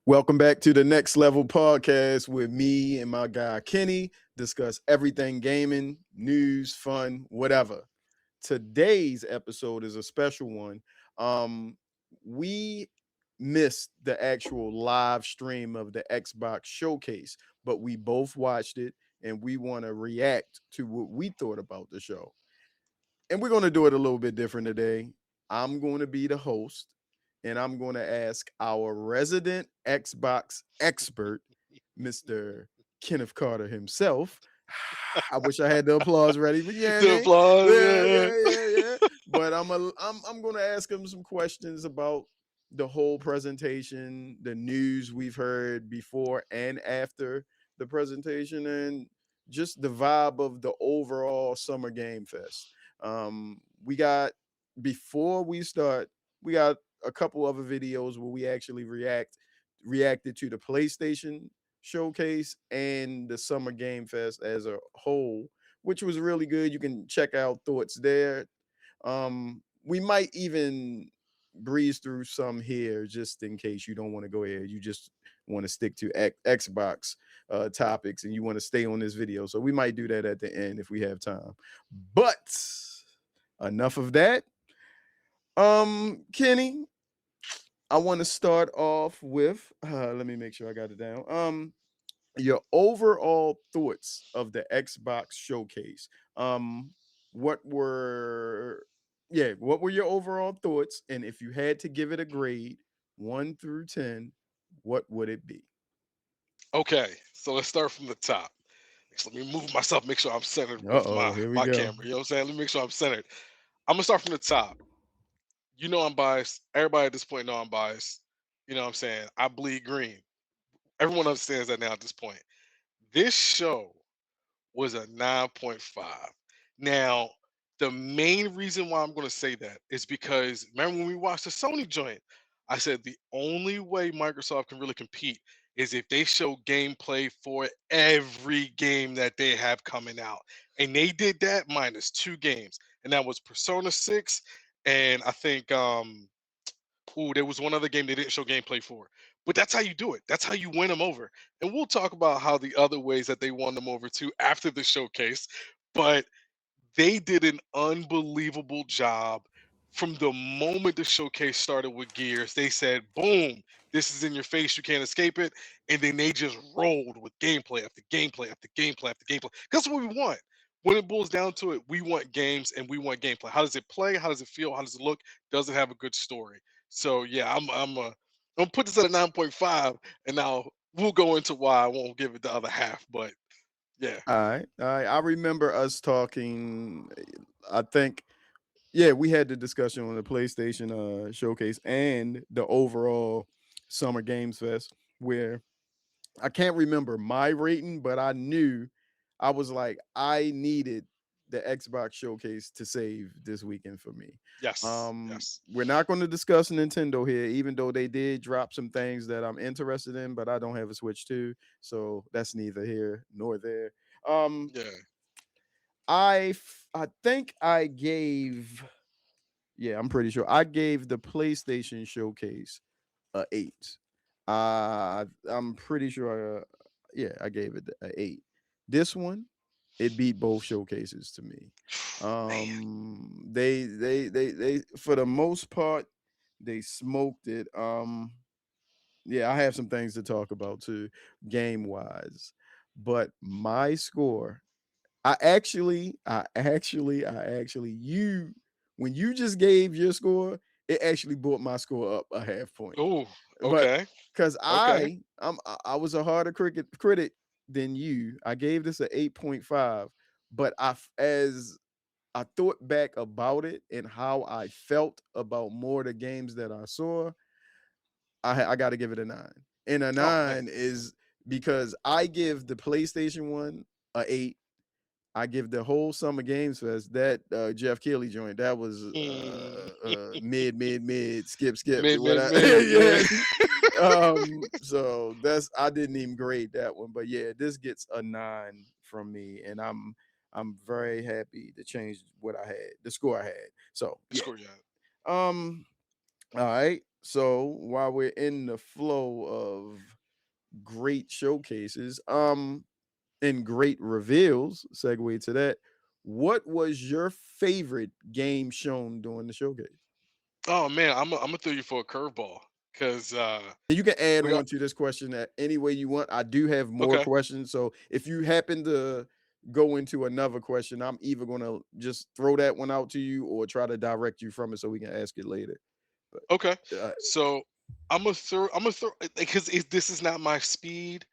Welcome back to the Next Level podcast with me and my guy Kenny. Discuss everything gaming, news, fun, whatever. Today's episode is a special one. We missed the actual live stream of the Xbox showcase, but we both watched it and we want to react to what we thought about the show. And we're going to do it a little bit different today. I'm going to be the host and I'm going to ask our resident Xbox expert, Mr. Kenneth Carter himself. I wish I had the applause ready, but yeah, The man. applause, Yeah, yeah. yeah, yeah, yeah. But I'm going to ask him some questions about the whole presentation, the news we've heard before and after the presentation, and just the vibe of the overall Summer Game Fest. We got before we start, we got a couple other videos where we actually reacted to the PlayStation showcase and the Summer Game Fest as a whole, which was really good. You can check out thoughts there. We might even breeze through some here just in case you don't want to go ahead. You just want to stick to Xbox topics and you want to stay on this video. So we might do that at the end if we have time. But enough of that. Kenny, I want to start off with let me make sure I got it down. Your overall thoughts of the Xbox showcase. Um, what were what were your overall thoughts? And if you had to give it a grade, 1 through 10, what would it be? Okay, so let's start from the top. So let me move myself, make sure I'm centered Uh with oh, my here we my go. camera. You know what I'm saying? Let me make sure I'm centered. I'm gonna start from the top. You know I'm biased. Everybody at this point know I'm biased. You know what I'm saying? I bleed green. Everyone understands that now at this point. This show was a 9.5. Now, the main reason why I'm going to say that is because remember when we watched the Sony joint, I said the only way Microsoft can really compete is if they show gameplay for every game that they have coming out. And they did that minus two games. And that was Persona 6 and I think there was one other game they didn't show gameplay for. But that's how you do it. That's how you win them over. And we'll talk about how the other ways that they won them over too after the showcase. But they did an unbelievable job from the moment the showcase started with Gears. They said, boom, this is in your face. You can't escape it. And then they just rolled with gameplay after gameplay after gameplay after gameplay. That's what we want. When it boils down to it, we want games and we want gameplay. How does it play? How does it feel? How does it look? Does it have a good story? So yeah, I'm gonna put this at a 9.5, and now we'll go into why I won't give it the other half. But yeah, All right. All right. I remember us talking, I think, yeah, we had the discussion on the PlayStation showcase and the overall Summer Games Fest where I can't remember my rating, but I knew I was like, I needed the Xbox showcase to save this weekend for me. yes, yes. We're not going to discuss Nintendo here, even though they did drop some things that I'm interested in, but I don't have a Switch 2, so that's neither here nor there. Um, Yeah. I think I gave, yeah, I'm pretty sure I gave the PlayStation showcase a 8. I'm pretty sure. Yeah, I gave it a 8. This one, it beat both showcases to me. Man. They for the most part, they smoked it. Yeah, I have some things to talk about too, game wise. But my score, I actually, you when you just gave your score, it actually brought my score up a half point. Oh, But okay. because Okay. I was a harder critic than you, I gave this a 8.5. But as I thought back about it and how I felt about more of the games that I saw, I got to give it a 9. And a Oh man. 9 is because I give the PlayStation one a 8. I give the whole Summer Games Fest that Jeff Keighley joint. That was Mm. mid, skip, Mid, whatever. mid. Yeah. Yeah. So that's I didn't even grade that one, but yeah, this gets a 9 from me, and I'm very happy to change what I had, the score I had. So yeah. Score, yeah. Um. All right. So while we're in the flow of great showcases, and great reveals, segue to that. What was your favorite game shown during the showcase? Oh man, I'm gonna throw you for a curveball because And you can add we got on to this question at any way you want. I do have more okay, questions. So if you happen to go into another question, I'm either going to just throw that one out to you or try to direct you from it so we can ask it later. But okay. uh, So I'm gonna throw because this is not my speed,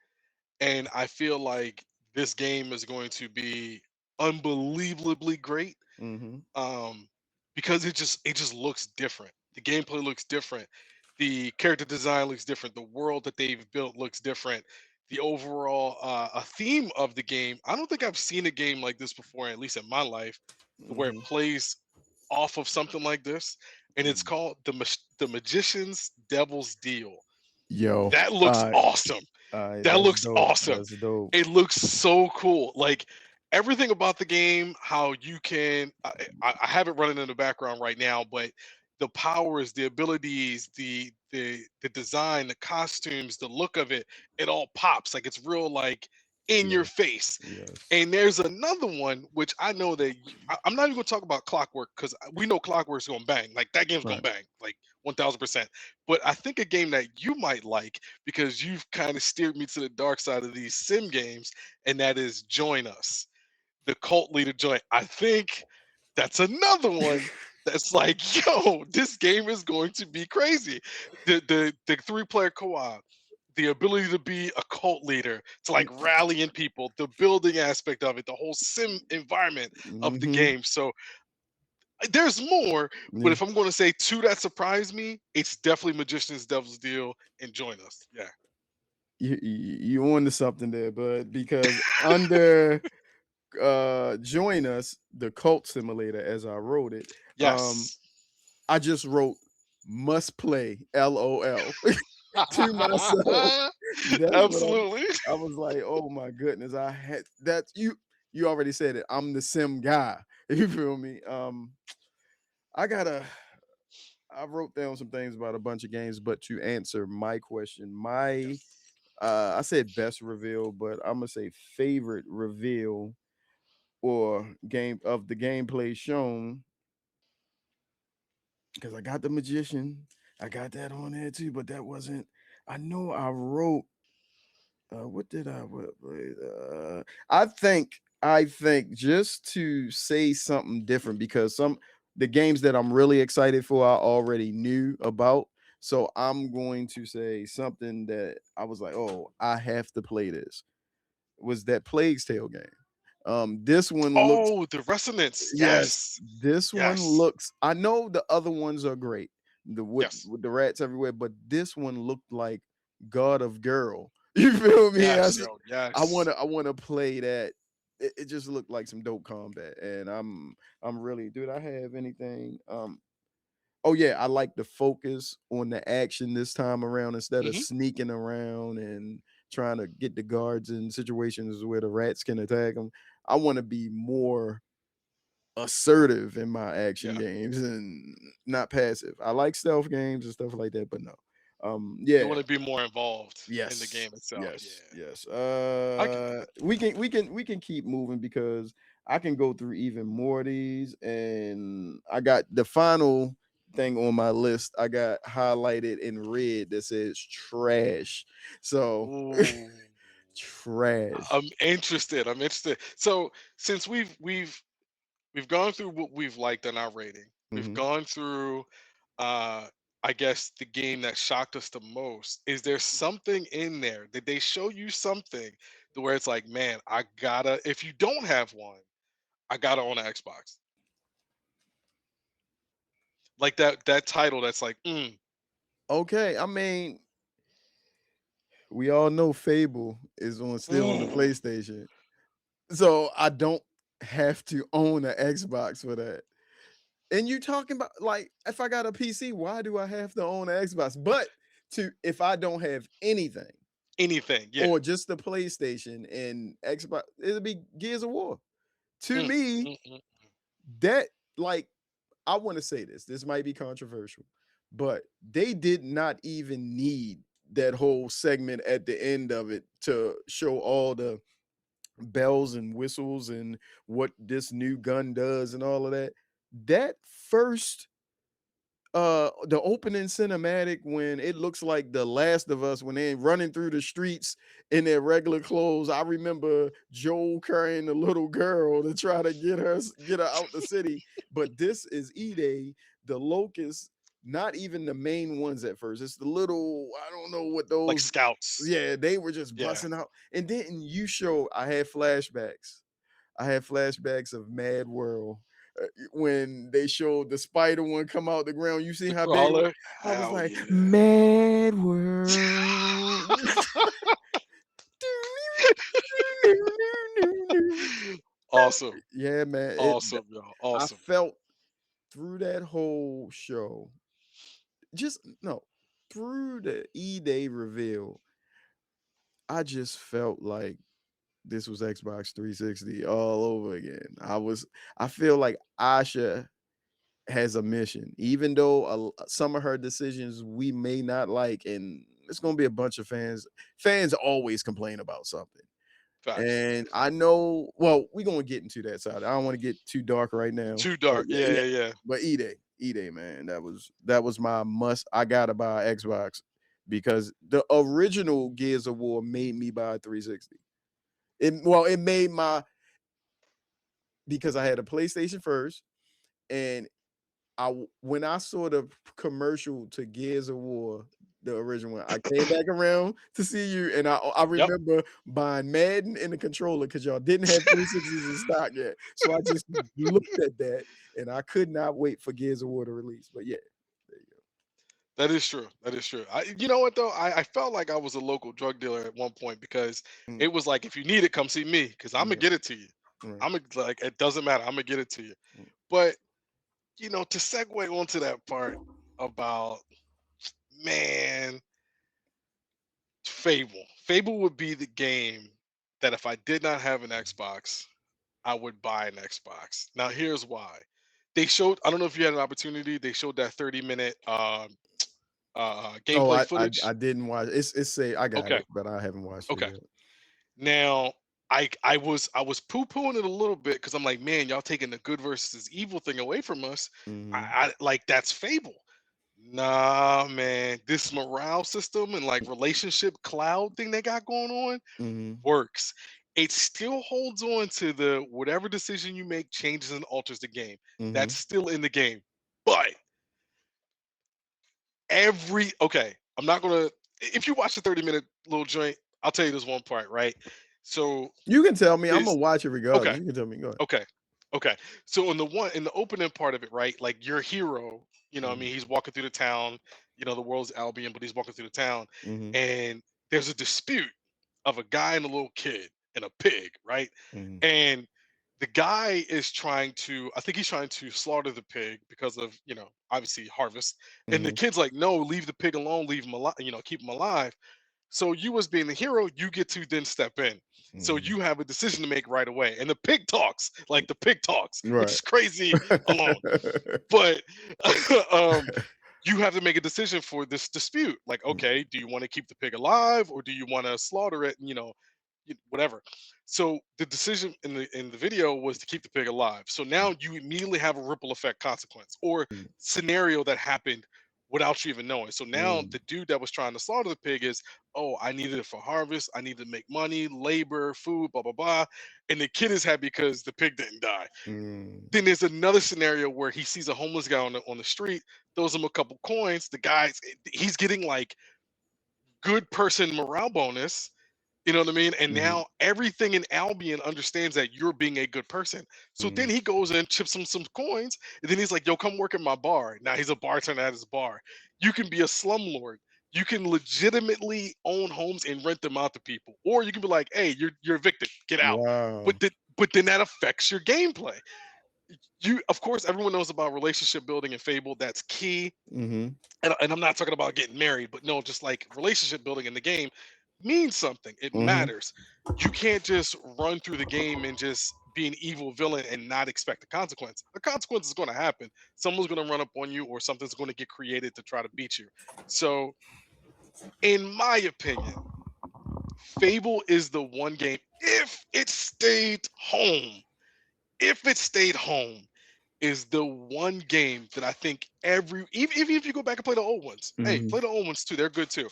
and I feel like this game is going to be unbelievably great. mhm, um, because it just looks different. The gameplay looks different. The character design looks different. The world that they've built looks different. The overall a theme of the game. I don't think I've seen a game like this before, at least in my life, to where it mhm. plays off of something like this, and it's called the Magician's Devil's Deal. Yo, That looks awesome. That that's looks dope. awesome. That's dope. It looks so cool. Like everything about the game, how you can I have it running in the background right now, but the powers, the abilities, the design, the costumes, the look of it, it all pops. Like it's real like in your Yes, face. yes, And there's another one which I know that I'm not even going to talk about Clockwork because we know Clockwork's going to bang. Like that game's going right. to bang, like 1000%. But I think a game that you might like because you've kind of steered me to the dark side of these sim games, and that is Join Us, the cult leader joint. I think that's another one that's like, yo, this game is going to be crazy. The 3-player co-op, the ability to be a cult leader, to like rally in people, the building aspect of it, the whole sim environment of the Mhm. game. So there's more, but Yeah. if I'm going to say two that surprised me, it's definitely Magician's Devil's Deal and Join Us. Yeah. You on to something there, bud, because under join us, the cult simulator, as I wrote it, um, Yes. I just wrote must play LOL to myself. That's what Absolutely. I was like, oh my goodness, I had that you already said it. I'm the sim guy. You feel me? I gotta I wrote down some things about a bunch of games, but to answer my question, my Yes. I said best reveal, but I'm gonna say favorite reveal or game of the gameplay shown because I got the magician, I got that on there too, but that wasn't. I know I wrote. What did I? I think just to say something different because some the games that I'm really excited for I already knew about. So I'm going to say something that I was like, oh, I have to play this. Was that Plague's Tale game? This one looks Oh, the resonance. yes, Yes. this one Yes. looks. I know the other ones are great, the Yes. with the rats everywhere, but this one looked like God of Girl. You feel me? Yes, yo. Yes. I wanna play that. It just looked like some dope combat, and I'm really. Dude, I have anything? Oh yeah, I like the focus on the action this time around instead of Hmm. sneaking around and trying to get the guards in situations where the rats can attack them. I want to be more assertive in my action Yeah. games and not passive. I like stealth games and stuff like that, but no. You Yeah. want to be more involved in the Yes. game itself. Yeah. Yes. Yes. I get that. We can keep moving because I can go through even more of these and I got the final thing on my list. I got highlighted in red that says trash. So Ooh. trash. I'm interested. I'm interested. So since we've gone through what we've liked in our rating. We've Mhm. gone through uh I guess the game that shocked us the most. Is there something in there? Did they show you something to where it's like, man, I gotta if you don't have one, I gotta own an Xbox. Like that title that's like, Okay, I mean, we all know Fable is on still on the ooh, PlayStation. So I don't have to own an Xbox for that. And you talking about like if I got a PC, why do I have to own an Xbox? But to if I don't have anything anything, yeah. or just the PlayStation and Xbox, it'll be Gears of War. To Mm, me, mm, mm. that like I want to say this. This might be controversial, but they did not even need that whole segment at the end of it to show all the bells and whistles and what this new gun does and all of that. That first the opening cinematic when it looks like the Last of Us when they running through the streets in their regular clothes. I remember Joel carrying the little girl to try to get her out the city. But this is E-Day, the locusts, not even the main ones at first. It's the little, I don't know what Like those, scouts. yeah, they were just Yeah. busting out. And then you show I had flashbacks. I had flashbacks of Mad World when they showed the spider one come out the ground. You see The how big it was? crawler. I was Hell like, yeah. Mad World. Awesome. Yeah, man. Awesome, y'all. I Awesome. felt through that whole show, just no, through the E-Day reveal, I just felt like this was Xbox 360 all over again. I feel like Asha has a mission, even though some of her decisions we may not like, and it's going to be a bunch of fans. Fans always complain about something, Facts. and I know. Well, we're going to get into that side. I don't want to get too dark right now, Too but dark. yeah, Yeah, yeah. yeah, yeah. But E-Day, man, that was my must. I gotta buy Xbox because the original Gears of War made me buy 360. It made my because I had a PlayStation first, and when I saw the commercial to Gears of War, the original one, I came back around to see you, and I Yep. remember buying Madden and the controller because y'all didn't have 360s in stock yet. So I just looked at that, and I could not wait for Gears of War to release. But yeah, there you That is true. That is true. You know what though? I felt like I was a local drug dealer at one point because go. it was like, if you need it, come see me because I'm gonna Right, get it to you. right, I'm gonna, like, it doesn't matter. I'm gonna get it to you. mm, But to segue onto that part about, man, Fable. Fable would be the game that if I did not have an Xbox, I would buy an Xbox. Now here's why. They showed. I don't know if you had an opportunity. They showed that 30-minute Oh, gameplay I footage. didn't watch. It's say I got Okay. it, but I haven't watched it Okay. yet. Now, I was poo-pooing it a little bit because I'm like, man, y'all taking the good versus evil thing away from us. Mhm, I like that's Fable. Nah, man, this morale system and like relationship cloud thing they got going on mhm, works. It still holds on to the whatever decision you make changes and alters the game. That's mhm, still in the game. But I'm not gonna if you watch the 30-minute little joint, I'll tell you this one part, right? So you can tell me. Imma this watch it regardless. okay. You can tell me. Go ahead. Okay. Okay. So in the opening part of it, right? Like your hero, what I Mhm, mean, he's walking through the town, the world's Albion, but he's walking through the town mhm, and there's a dispute of a guy and a little kid and a pig, right? mhm, And the guy is trying to, I think he's trying to slaughter the pig because of, obviously harvest. And the mhm, kid's like, no, leave the pig alone, leave him alive, keep him alive. So you as being the hero, you get to then step in. So mhm. you have a decision to make right away. And the pig talks, like the pig talks, which Right. is crazy alone. But um, you have to make a decision for this dispute. Like, Mm, okay, do you want to keep the pig alive or do you want to slaughter it? And, whatever. So the decision in the video was to keep the pig alive. So now you immediately have a ripple effect consequence or mm, scenario that happened without you even knowing. So now mm, the dude that was trying to slaughter the pig is, oh, I needed it for harvest. I need to make money, labor, food, blah blah blah. And the kid is happy because the pig didn't die. mm, Then there's another scenario where he sees a homeless guy on the street, throws him a couple coins. The guy's he's getting like good person morale bonus, you know what I mean? And mhm, now everything in Albion understands that you're being a good person. So then mhm, he goes in, chips him some coins, and then he's like, yo, come work at my bar. Now he's a bartender at his bar. You can be a slumlord. You can legitimately own homes and rent them out to people. Or you can be like, hey, you're evicted, get out. wow. But then that affects your gameplay. You of course everyone knows about relationship building in Fable. That's key, Mhm, and I'm not talking about getting married, but no, just like relationship building in the game means something. It mhm, matters. You can't just run through the game and just be an evil villain and not expect a consequence. A consequence is going to happen. Someone's going to run up on you, or something's going to get created to try to beat you. So, in my opinion, Fable is the one game, if it stayed home, is the one game that I think even if you go back and play the old ones, hey, Mhm. play the old ones too, they're good too.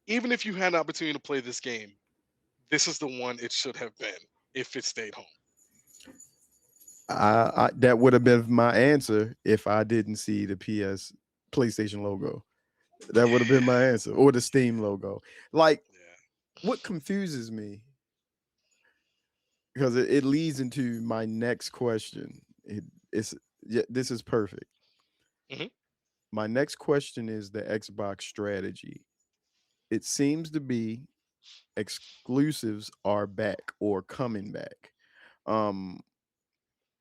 Even if you had an opportunity to play this game, this is the one it should have been if it stayed home. I that would have been my answer if I didn't see the PlayStation logo. That would have been my Yeah, answer, or the Steam logo. Like, yeah. what confuses me, because it leads into my next question. It's yeah, this is perfect. Hmm. My next question is the Xbox strategy. It seems to be exclusives are back or coming back. Um,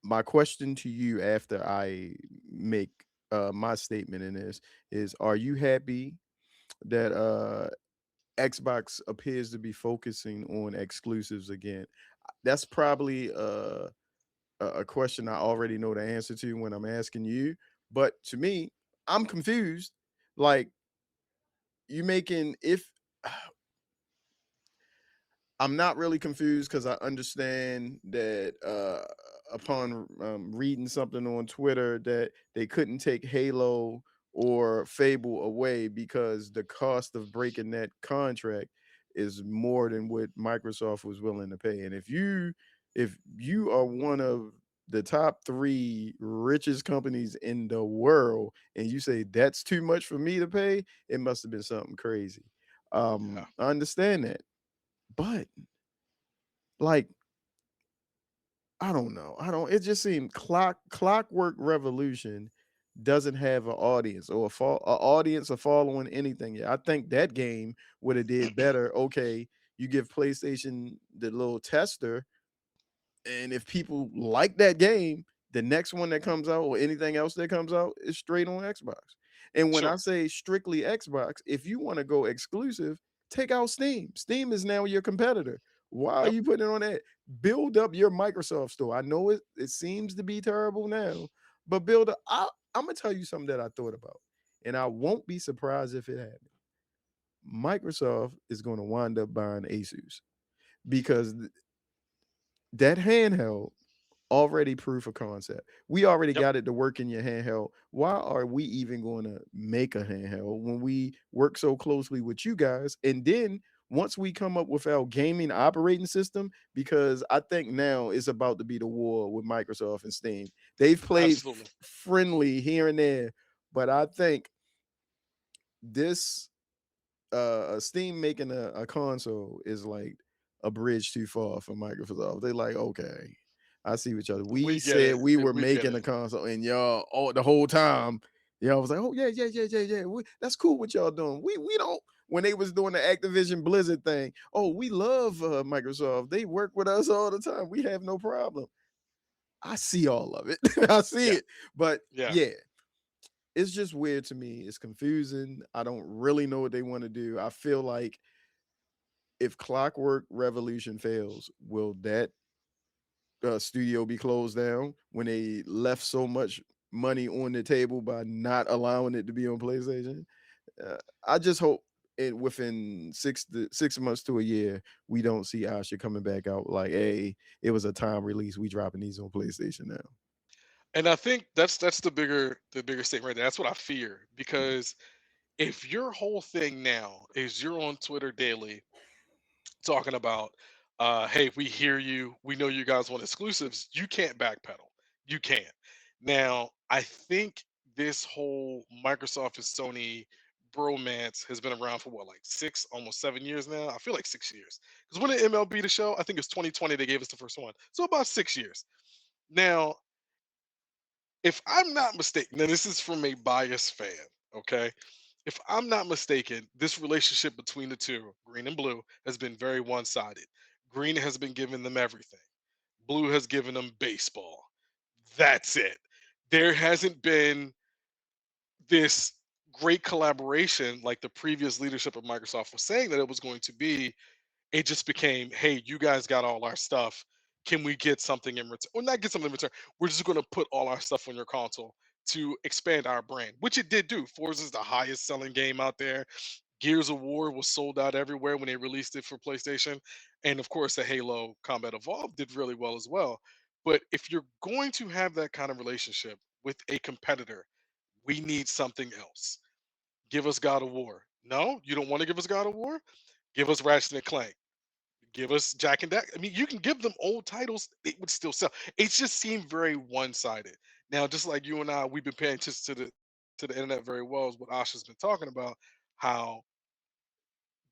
my question to you after I make my statement in this is: are you happy that Xbox appears to be focusing on exclusives again? That's probably a question I already know the answer to when I'm asking you, but to me, I'm confused. Like, you making if I'm not really confused because I understand that upon reading something on Twitter that they couldn't take Halo or Fable away because the cost of breaking that contract is more than what Microsoft was willing to pay. And if you are one of the top three richest companies in the world and you say that's too much for me to pay, it must have been something crazy. Yeah, I understand that, but like, I don't know. I don't. It just seemed Clockwork Revolution doesn't have an audience or a audience or following anything yet. I think that game would have did better. Okay, you give PlayStation the little tester, and if people like that game, the next one that comes out or anything else that comes out is straight on Xbox. And when I sure. say strictly Xbox, if you want to go exclusive, take out Steam. Steam is now your competitor. Why are Yep. you putting it on that? Build up your Microsoft store. I know it seems to be terrible now, but build up. I'm gonna tell you something that I thought about, and I won't be surprised if it happens. Microsoft is going to wind up buying Asus because that handheld already proof of concept. We already Yep. got it to work in your handheld. Why are we even going to make a handheld when we work so closely with you guys? And then once we come up with our gaming operating system, because I think now it's about to be the war with Microsoft and Steam. They've played Absolutely. friendly here and there, but I think this Steam making a console is like a bridge too far for Microsoft. They like, okay, I see what y'all. We We get said it. we were We get making a it. console, and y'all all the whole time, y'all was like, oh yeah, yeah, yeah, yeah, yeah. That's cool what y'all doing. We don't. When they was doing the Activision Blizzard thing, oh, we love Microsoft. They work with us all the time. We have no problem. I see all of it. I see Yeah. it. But Yeah. yeah, it's just weird to me. It's confusing. I don't really know what they want to do. I feel like if Clockwork Revolution fails, will that studio be closed down when they left so much money on the table by not allowing it to be on PlayStation? Uh, I just hope within 6 months to a year, we don't see Asha coming back out like, hey, it was a time release. We dropping these on PlayStation now. And I think that's the bigger statement right there. That's what I fear, because if your whole thing now is you're on Twitter daily talking about, hey, we hear you, we know you guys want exclusives, you can't backpedal. You can't. Now, I think this whole Microsoft and Sony bromance has been around for what, like 6, almost 7 years now? I feel like 6 years. Because when did MLB the show? I think it's 2020 they gave us the first one. So about 6 years. Now, if I'm not mistaken, now this is from a biased fan, okay? If I'm not mistaken, this relationship between the two, green and blue, has been very one sided. Green has been giving them everything, blue has given them baseball. That's it. There hasn't been this great collaboration like the previous leadership of Microsoft was saying that it was going to be. It just became, hey, you guys got all our stuff. can we get something in return? Or not get something in return. We're just going to put all our stuff on your console to expand our brand, which it did do. Forza is the highest selling game out there. Gears of War was sold out everywhere when they released it for PlayStation. And of course, the Halo Combat Evolved did really well as well. But if you're going to have that kind of relationship with a competitor, we need something else. Give us God of War. No, you don't want to give us God of War? Give us Ratchet and Clank. Give us Jack and Dax. I mean, you can give them old titles; it would still sell. It just seemed very one-sided. Now, just like you and I, we've been paying attention to the internet very well, is what Asha's been talking about. How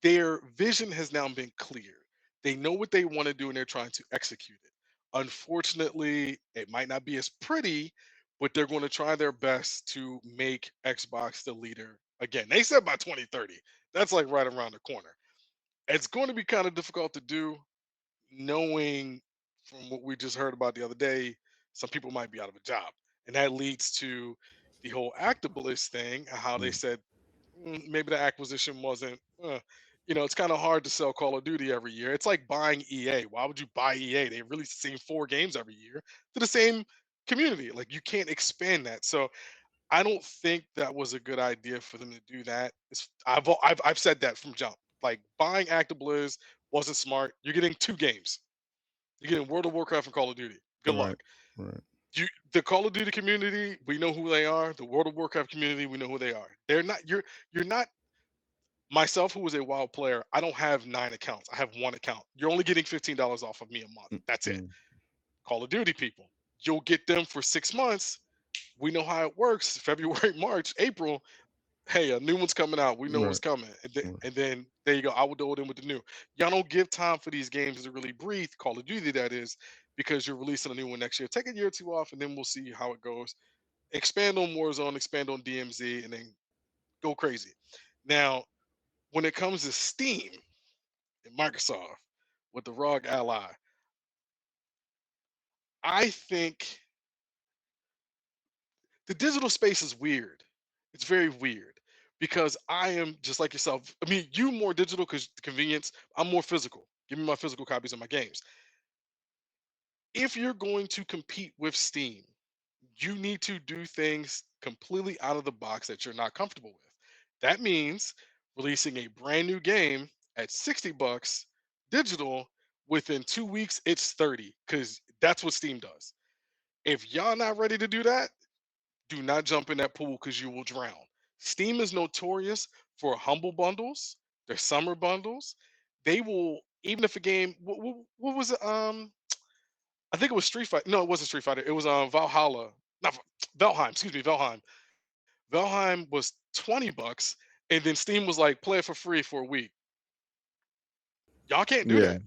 their vision has now been cleared. They know what they want to do, and they're trying to execute it. Unfortunately, it might not be as pretty, but they're going to try their best to make Xbox the leader again. They said by 2030. That's like right around the corner. It's going to be kind of difficult to do, knowing from what we just heard about the other day, some people might be out of a job. And that leads to the whole Activision thing, how they Mm, said maybe the acquisition wasn't, it's kind of hard to sell Call of Duty every year. It's like buying EA. Why would you buy EA? They release the same 4 games every year to the same community. Like you can't expand that. So I don't think that was a good idea for them to do that. I've said that from jump. Like buying Activision wasn't smart. You're getting 2 games. You're getting World of Warcraft and Call of Duty. Good right, luck. right, The Call of Duty community, we know who they are. The World of Warcraft community, we know who they are. They're not. You're not myself, who was a WoW player. I don't have 9 accounts. I have 1 account. You're only getting $15 off of me a month. mm, That's it. mm, Call of Duty people, you'll get them for 6 months. We know how it works. February, March, April. Hey, a new one's coming out. We know what's right, coming. right. And then there you go. I will do it in with the new. Y'all don't give time for these games to really breathe. Call of Duty, that is, because you're releasing a new one next year. Take a year or two off, and then we'll see how it goes. Expand on Warzone, expand on DMZ, and then go crazy. Now, when it comes to Steam and Microsoft with the ROG Ally, I think the digital space is weird. It's very weird because I am just like yourself. I mean, you more digital because convenience. I'm more physical. Give me my physical copies of my games. If you're going to compete with Steam, you need to do things completely out of the box that you're not comfortable with. That means releasing a brand new game at 60 bucks digital within 2 weeks it's 30 cuz that's what Steam does. If y'all not ready to do that, do not jump in that pool cuz you will drown. Steam is notorious for humble bundles, their summer bundles. They will, even if a game what was it, I think it was Street Fighter. No, it wasn't Street Fighter. It was Valhalla. Not Valheim. Excuse me, Valheim. Valheim was 20 bucks, and then Steam was like, play it for free for a week. Y'all can't do Yeah, that.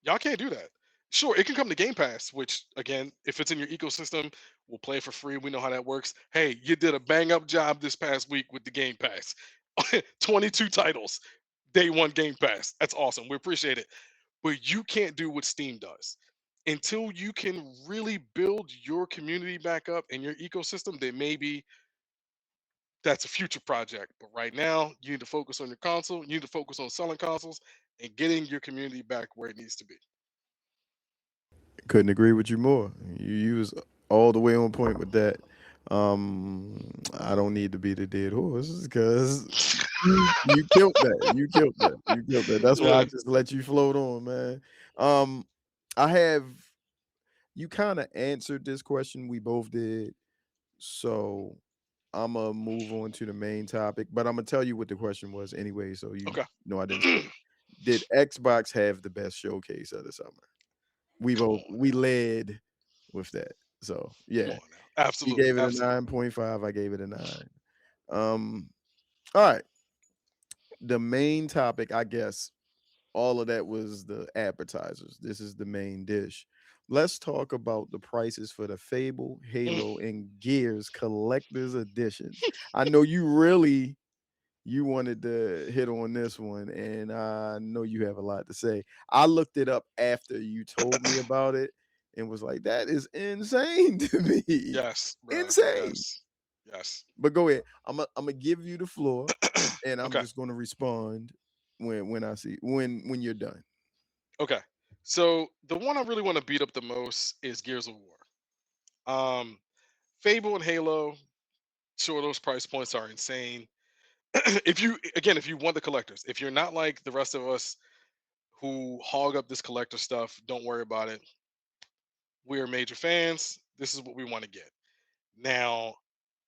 Y'all can't do that. Sure, it can come to Game Pass, which again, if it's in your ecosystem, we'll play it for free. We know how that works. Hey, you did a bang up job this past week with the Game Pass. 22 titles, day one Game Pass. That's awesome. We appreciate it. But you can't do what Steam does. Until you can really build your community back up and your ecosystem, then maybe that's a future project. But right now, you need to focus on your console. You need to focus on selling consoles and getting your community back where it needs to be. couldn't agree with you more. You was all the way on point with that. I don't need to be the dead horse because you killed that. You killed that. You killed that. That's why I Yeah. just let you float on, man. Um, I have you kind of answered this question. We both did. So I'm gonna move on to the main topic, but I'm gonna tell you what the question was anyway, so you Okay. know I didn't say it. Did Xbox have the best showcase of the summer? Come on We now. led with that. So Come yeah, on now. he Absolutely. gave it a Absolutely. 9.5. I gave it a 9. All right. The main topic, I guess, all of that was the appetizers. This is the main dish. Let's talk about the prices for the Fable, Mm, Halo, and Gears collector's editions. I know you wanted to hit on this one, and I know you have a lot to say. I looked it up after you told me about it and was like, that is insane to me. yes, bro. Insane. Yes. Yes. But go ahead. I'm gonna give you the floor, and I'm Okay. just gonna respond when I see when you're done. Okay. So the one I really want to beat up the most is Gears of War. Um, Fable and Halo, sure, those price points are insane. If you want the collectors, if you're not like the rest of us who hog up this collector stuff, don't worry about it. We're major fans. This is what we want to get. Now,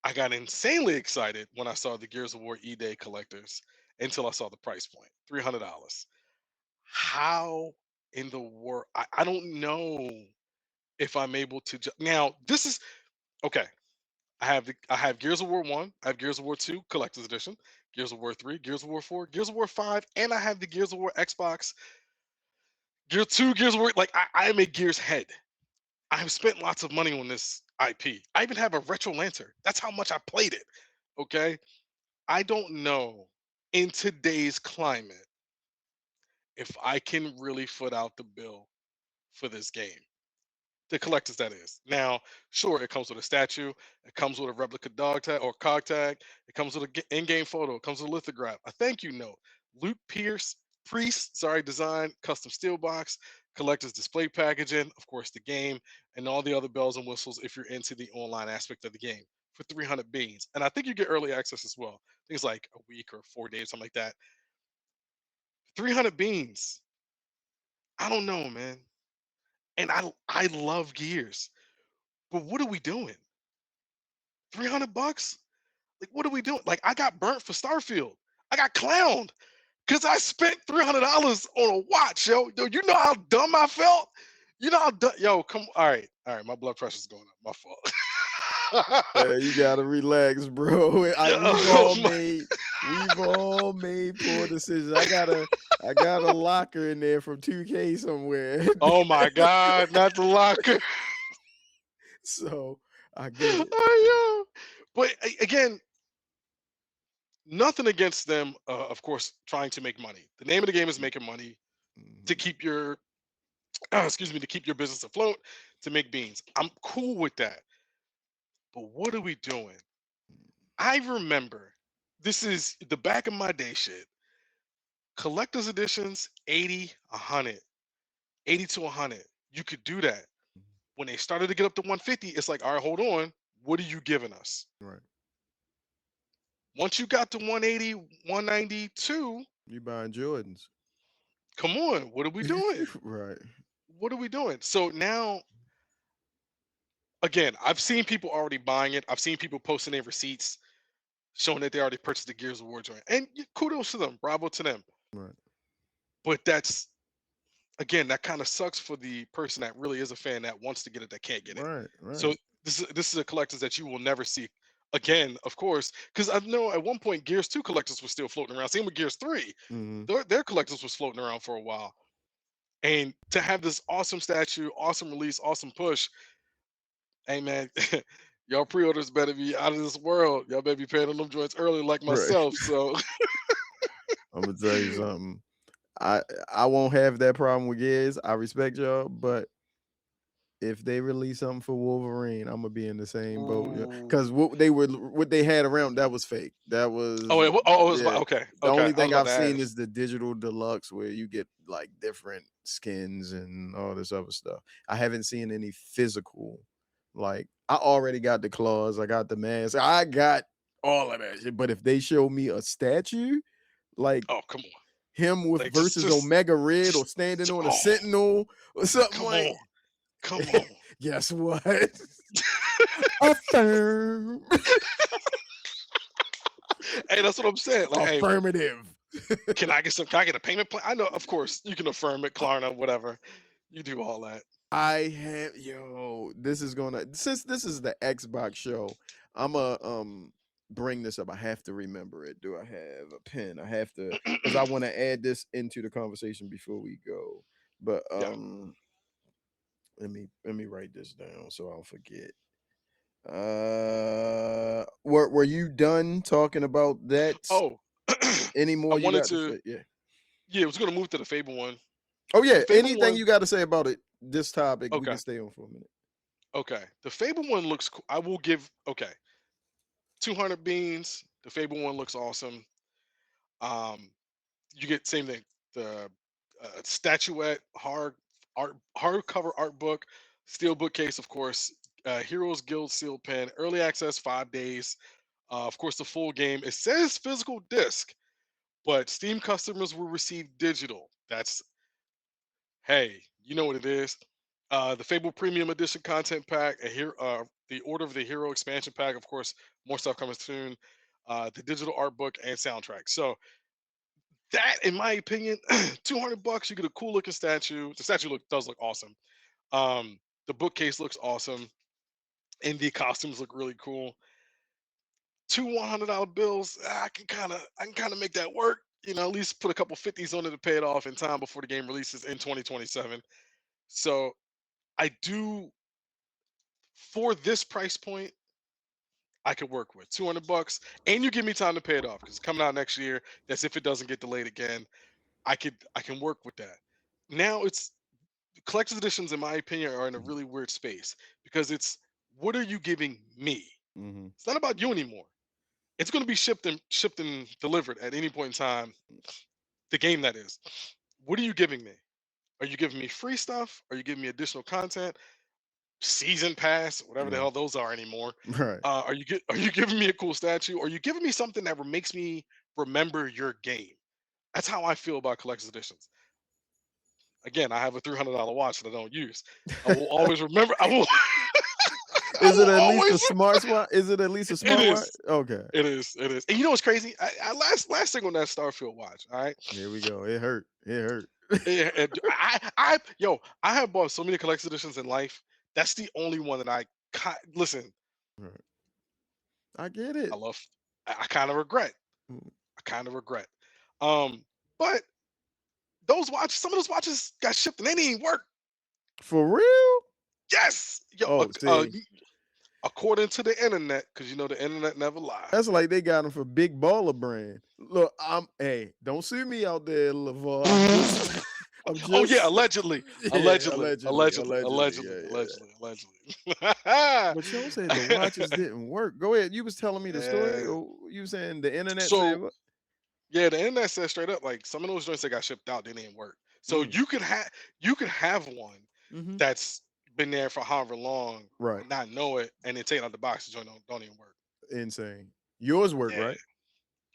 I got insanely excited when I saw the Gears of War E-Day collectors until I saw the price point, $300. How in the world? I don't know if I'm able to. Now, this is okay. I have Gears of War 1, I have Gears of War 2 collector's edition, Gears of War 3, Gears of War 4, Gears of War 5, and I have the Gears of War Xbox, Gear 2, Gears of War. Like I am a Gears head. I have spent lots of money on this IP. I even have a retro lantern. That's how much I played it. Okay. I don't know in today's climate if I can really foot out the bill for this game. The collectors, that is. Now, sure, it comes with a statue, it comes with a replica dog tag or cog tag, it comes with an in-game photo, it comes with a lithograph, a thank you note, Luke Pierce, Priest, sorry, design, custom steel box, collector's display packaging, of course, the game, and all the other bells and whistles if you're into the online aspect of the game for 300 beans. And I think you get early access as well. Things like a week or 4 days, something like that. 300 beans. I don't know, man. And I love Gears. But what are we doing? 300 bucks? Like, what are we doing? Like, I got burnt for Starfield. I got clowned because I spent $300 on a watch, yo. Yo, you know how dumb I felt? You know how dumb, yo, come, all right. All right, my blood pressure's going up. My fault. You gotta relax, bro. We've Oh all my, made poor decisions. I got a locker in there from 2K somewhere. oh my God, not the locker. So I get it. Oh, yeah. But again, nothing against them, of course, trying to make money. The name of the game is making money to Mhm. keep your excuse me, to keep your business afloat, to make beans. I'm cool with that. But what are we doing? I remember this is the back of my day shit. Collector's editions, 80, 100, 80 to 100. You could do that. When they started to get up to 150, it's like, all right, hold on. What are you giving us? Right. Once you got to 180, 192, You buying Jordans. come on, what are we doing? Right. What are we doing? So now, again, I've seen people already buying it. I've seen people posting their receipts showing that they already purchased the Gears of War joint. And kudos to them, bravo to them. Right. But that's again, that kind of sucks for the person that really is a fan that wants to get it that can't get it. Right. So Right. this is a collectors that you will never see again, of course, because I know at one point Gears 2 collectors were still floating around. Same with Gears 3. Hmm. Their collectors was floating around for a while. And to have this awesome statue, awesome release, awesome push, hey man, y'all pre-orders better be out of this world. Y'all better be paying on them joints early like Right. myself. So I'm gonna tell you something. I I won't have that problem with Gears. I respect y'all, but if they release something for Wolverine, I'm gonna be in the same boat. Because ooh. what they had around that was fake. That was Oh, it was yeah. okay. The Okay. only I was thing about I've to seen ask. is the digital deluxe where you get like different skins and all this other stuff. I haven't seen any physical. Like I already got the claws, I got the mask, I got all of that shit. But if they show me a statue, like Oh, come on. him with Like versus Omega Red or just standing on a oh, Sentinel or something come like, on. Come on. guess what? Affirm. Hey, that's what I'm saying. Like, hey, Affirmative. can I get a payment plan? I know, of course, you can affirm it, Klarna, whatever. You do all that. I have this is gonna since this is the Xbox show, I'ma bring this up. I have to remember it. Do I have a pen? I have to because I want to add this into the conversation before we go. But Yeah. let me write this down so I don't forget. Were you done talking about that? Oh, Any I more you wanted got to to say? Yeah. yeah, I was gonna move to the Fable one. Oh The yeah. Fable Anything one, you got to say about it? This topic we okay. can stay on for a minute. Okay. The Fable one looks cool. I will give 200 beans. The Fable one looks awesome. Um, you get same thing. The statuette hard. hardcover art book, steel bookcase, of course, Heroes Guild sealed pen, early access 5 days. Of course, the full game. It says physical disc, but Steam customers will receive digital. That's hey, you know what it is. The Fable Premium Edition content pack, the Order of the Hero expansion pack, of course, more stuff coming soon. The digital art book and soundtrack. So that, in my opinion, $200, you get a cool looking statue. The statue does look awesome. The bookcase looks awesome, and the costumes look really cool. Two $100 bills, I can kind of make that work. At least put a couple 50s on it to pay it off in time before the game releases in 2027. So I do, for this price point, I could work with $200, and you give me time to pay it off because it's coming out next year. That's if it doesn't get delayed again. I can work with that. Now it's collector's editions, in my opinion, are in a Mhm. really weird space because it's what are you giving me? Mhm. It's not about you anymore. It's going to be shipped and delivered at any point in time. The game that is. What are you giving me? Are you giving me free stuff? Are you giving me additional content? Season pass, whatever the Right. hell those are anymore. Right. Are you giving me a cool statue? Are you giving me something that makes me remember your game? That's how I feel about collector's editions. Again, I have a $300 watch that I don't use. I will always remember. I will. I Is it will at least a always. smart watch? Is it at least a It smart watch? is. Okay. It is. It is. And you know what's crazy? I last thing on that Starfield watch. All right. Here we go. It hurt. It hurt. I have bought so many collector's editions in life. That's the only one that listen. Right. I get it. I love. I kind of regret. Mm. I kind of regret. Um, but those watches, some of those watches got shipped and they didn't even work. For real? Yes, Oh, see, according to the internet, because you know the internet never that's lies. like they got them for Big Baller Brand. Look, hey, don't see me out there, Lavar. I'm just, I'm Oh yeah, just, allegedly, yeah, allegedly, allegedly, allegedly, allegedly, allegedly, yeah, yeah. allegedly, allegedly. But you said the watches didn't work. Go ahead. You was telling me the story, Yeah. or you was saying the internet said So what? yeah, the internet says straight up like some of those joints that got shipped out didn't even work. So Mm. you could have one Mm-hmm. that's been there for however long Right. and not know it, and then take it out the box. The joint don't even work. Insane. Yours work, Yeah, right?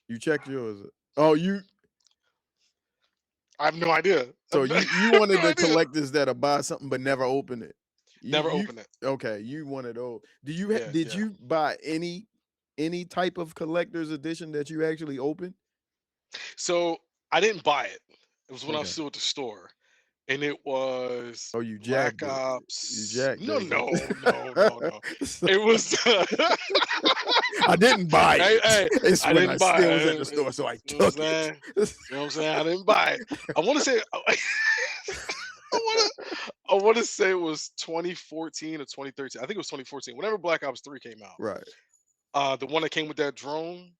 You checked yours. Oh, you. I have no idea. So you I have wanted no the idea. collectors that'll buy something but never open it. Never You open it. okay? You wanted those. Yeah, Did yeah. you buy any type of collector's edition that you actually opened? So I didn't buy it. It was when I was Okay. still at the store, and it was Oh, you Black jacked it. You Ops. jacked No, it. no, no, no, no. So, It was. I didn't buy Hey, it. hey, It's I when I didn't buy still was at it. the store, so I You know what I'm took it. saying? You know what I'm saying? I didn't buy it. I want to say. I want to. I want to say it was 2014 or 2013. I think it was 2014. Whenever Black Ops 3 came out. Right. The one that came with that drone.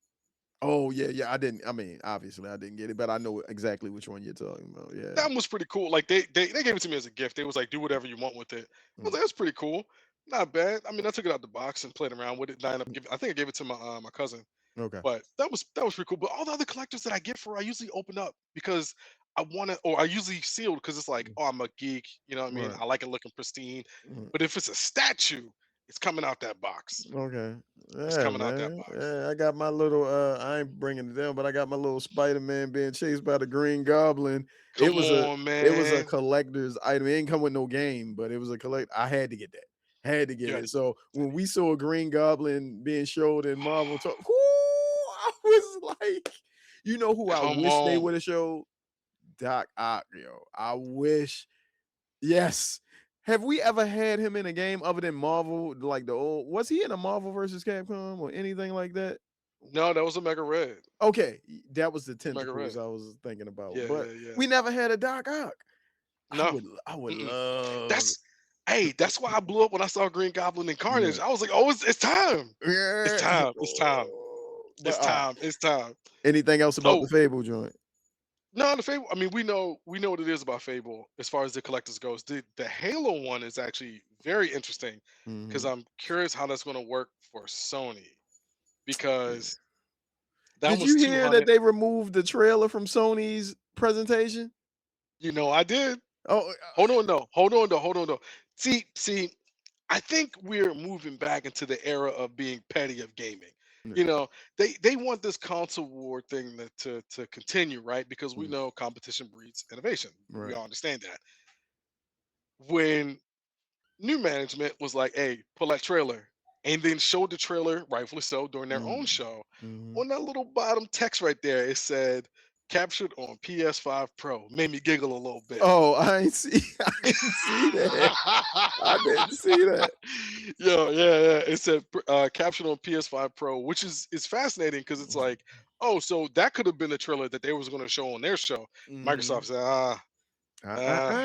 Oh yeah, yeah. I didn't. I mean, obviously, I didn't get it, but I know exactly which one you're talking about. Yeah. That was pretty cool. Like they gave it to me as a gift. They was like, do whatever you want with it. I was Mm, like, that's pretty cool. Not bad. I mean, I took it out the box and played around with it. mm, I think I gave it to my cousin. okay. But that was pretty cool. But all the other collectors that I get for, I usually open up because I want to, or I usually sealed because it's like, Mm, oh, I'm a geek. You know what I mean? right. I like it looking pristine. Mm. But if it's a statue, it's coming out that box. Okay. It's Yeah, coming out that man. box. Yeah, I got my little I ain't bringing it down, but I got my little Spider-Man being chased by the Green Goblin. It Come was a on, it was a man. collector's item. It didn't come with no game, but it was a collect. I had to get that. Had to You get had it. to So get when we saw a Green Goblin being showed in Marvel talk, I was like, you know who I Come wish they on. would have showed? Doc Ock, yo. I wish. Yes. Have we ever had him in a game other than Marvel, like the old? Was he in a Marvel versus Capcom or anything like that? No, that was a Mega Red. Okay, that was the Mega tentacles Red. I was thinking about, Yeah, but yeah, yeah. we never had a Doc Ock. No. I would Mm-mm. love. That's hey, that's why I blew up when I saw Green Goblin and Carnage. Yeah, I was like, oh, it's time. It's yeah. time. It's time. But It's time. It's time. anything else about the Oh, Fable joint? no, the Fable. I mean, we know what it is about Fable as far as the collectors goes. The Halo one is actually very interesting because Mhm. I'm curious how that's going to work for Sony Yeah. because that Did was you hear that 200. they removed the trailer from Sony's presentation? You know, I did. Oh, Hold on though. Hold on though. Hold on though. See, I think we're moving back into the era of being petty of gaming. yeah, You know, they want this console war thing to continue, right? Because we mm, know competition breeds innovation. We right. all understand that. When new management was like, "Hey, pull that trailer," and then showed the trailer, rightfully so, during their own Mm, show. mhm. On that little bottom text right there, it said, "Captured on PS5 Pro." Made me giggle a little bit. Oh, I ain't see. I didn't see that. I didn't see that. Yo, yeah. It said captured on PS5 Pro, which is fascinating because it's like, oh, so that could have been the trailer that they was going to show on their show. Microsoft Mhm. said, Uh, uh,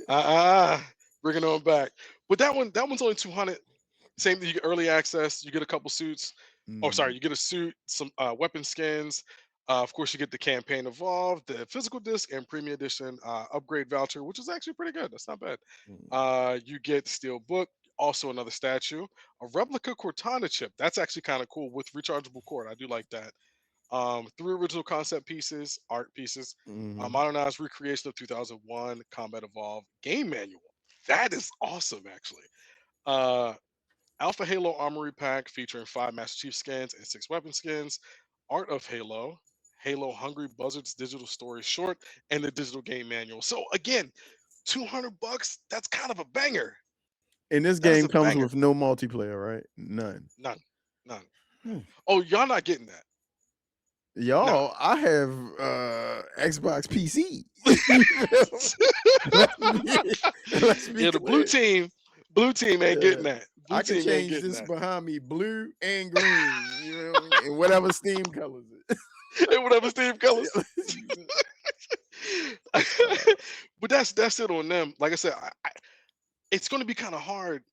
uh, uh. uh, bring it on back. But that one's only 200. Same thing, you get early access, you get a couple suits. Oh, sorry, Mm, you get a suit, some weapon skins. Of course, you get the campaign evolved, the physical disc, and premium edition upgrade voucher, which is actually pretty good. That's not bad. mm, You get steel book, also another statue, a replica Cortana chip. That's actually kind of cool with rechargeable cord. I do like that. Three original concept pieces, art pieces, a mhm. modernized recreation of 2001 Combat Evolved game manual. That is awesome, actually. Uh, Alpha Halo Armory Pack featuring 5 Master Chief skins and 6 weapon skins. Art of Halo, Halo Hungry Buzzards digital story short, and the digital game manual. So again, $200. That's kind of a banger. And this That is game a comes banger. with no multiplayer, right? None. None, none. Hmm. Oh, y'all not getting that? Nah. Y'all, I have Xbox PC. You feel me? let's be let's be Yeah, the clear. blue team ain't Yeah. getting that. Blue I could team ain't change getting this that. behind me blue and green, you know what I mean? And whatever Steam colors it. And whatever Steve colors. Yeah, let's use it. But that's it on them. Like I said, it's going to be kind of hard.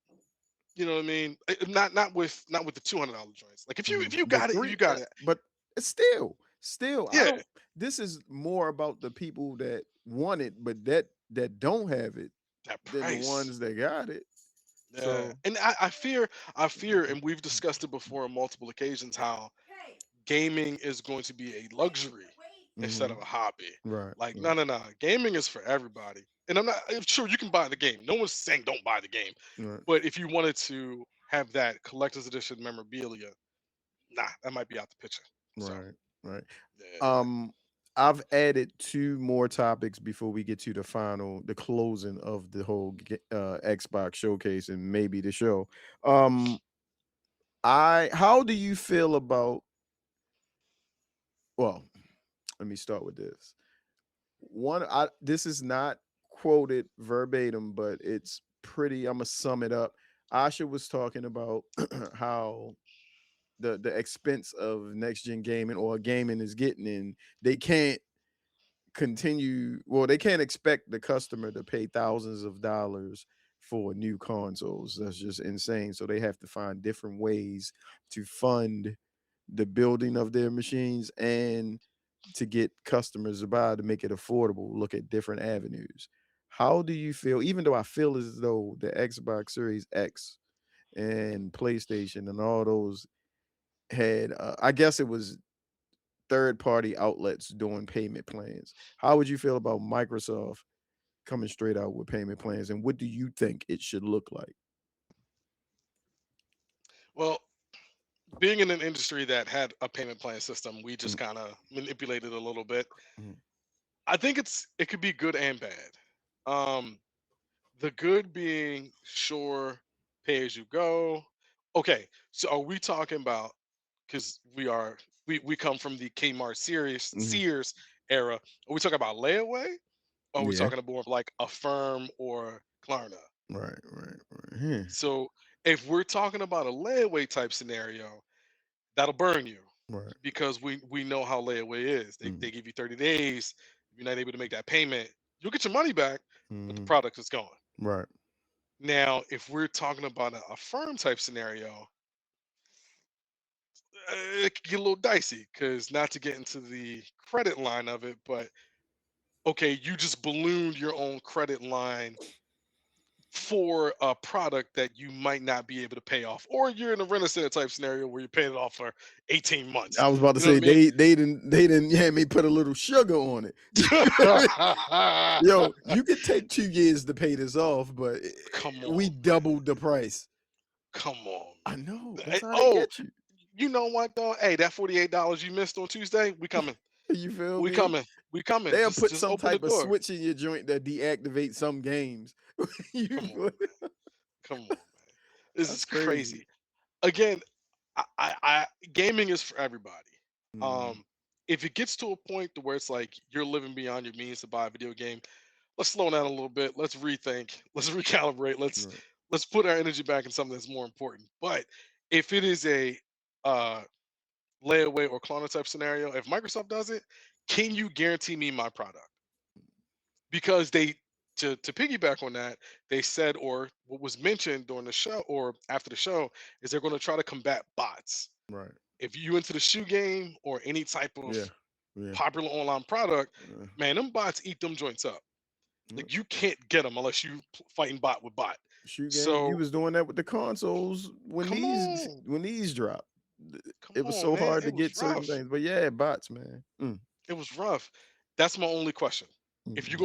You know what I mean? Not with the $200 joints. Like if you But got it, you got it. but it's still, I Yeah, don't. This is more about the people that want it, but that don't have it, that than the price. ones that got it. Yeah, So, and I fear, and we've discussed it before on multiple occasions, how gaming is going to be a luxury instead mhm, of a hobby. right, Like, no, right, no, no. Gaming is for everybody. And I'm sure you can buy the game. No one's saying don't buy the game. right, But if you wanted to have that collector's edition memorabilia, nah, that might be out the picture. So, right, right. yeah. Um, I've added two more topics before we get to the closing of the whole Xbox showcase and maybe the show. Um, how do you feel about? Well, let me start with this. This is not quoted verbatim, but it's pretty. I'm gonna sum it up. Asha was talking about how the expense of next gen gaming or gaming is getting, and they can't they can't expect the customer to pay thousands of dollars for new consoles. That's just insane. So they have to find different ways to fund the building of their machines and to get customers to buy to make it affordable. Look at different avenues. How do you feel? Even though I feel as though the Xbox Series X and PlayStation and all those had, I guess it was third party outlets doing payment plans. How would you feel about Microsoft coming straight out with payment plans? And what do you think it should look like? Well, being in an industry that had a payment plan system, we just Mm, kind of manipulated a little bit. mm, I think it could be good and bad. Um, the good being sure pay as you go. Okay, so are we talking about, because we come from the Kmart mhm. Sears era? Are we talking about layaway? Or are we Yeah. talking more of like Affirm or Klarna? Right. Right. Right. Yeah. So if we're talking about a layaway type scenario, that'll burn you Right. because we know how layaway is. Mm, They give you 30 days. If you're not able to make that payment, you'll get your money back, but the mhm. product is gone. Right. Now, if we're talking about a firm type scenario, it could get a little dicey because not to get into the credit line of it, but okay, you just ballooned your own credit line for a product that you might not be able to pay off, or you're in a Rent-A-Center type scenario where you're paying it off for 18 months. I was about to You know say what I they didn't have me put a little sugar on it. You feel me? mean? Yo, you could take 2 years to pay this off, but Come we on, man. doubled the price. Come on, I man. know. That's how they Oh, get you. you know what though? Hey, that $48 you missed on Tuesday, we coming. You feel We me? coming. We coming. They'll Just put just some open the type of door. switch in your joint that deactivates some games. Come on, You- man. Come on, man. This That's is crazy. crazy. Again, I gaming is for everybody. Mm, Um, if it gets to a point to where it's like you're living beyond your means to buy a video game, let's slow down a little bit. Let's rethink. Let's recalibrate. right. Let's put our energy back in something that's more important. But if it is a uh, layaway or Klarna type scenario, if Microsoft does it, can you guarantee me my product? Because they to piggyback on that, they said or what was mentioned during the show or after the show is they're going to try to combat bots. Right. If you into the shoe game or any type Yeah. of Yeah. popular online product, Uh, man, them bots eat them joints up. uh, Like you can't get them unless you fighting bot with bot. shoe game. You So was doing that with the consoles come on, when these dropped. come It was on, so man, hard to it was get certain rough. things. But yeah, bots, man. It was rough. That's my only question. Mhm. If you're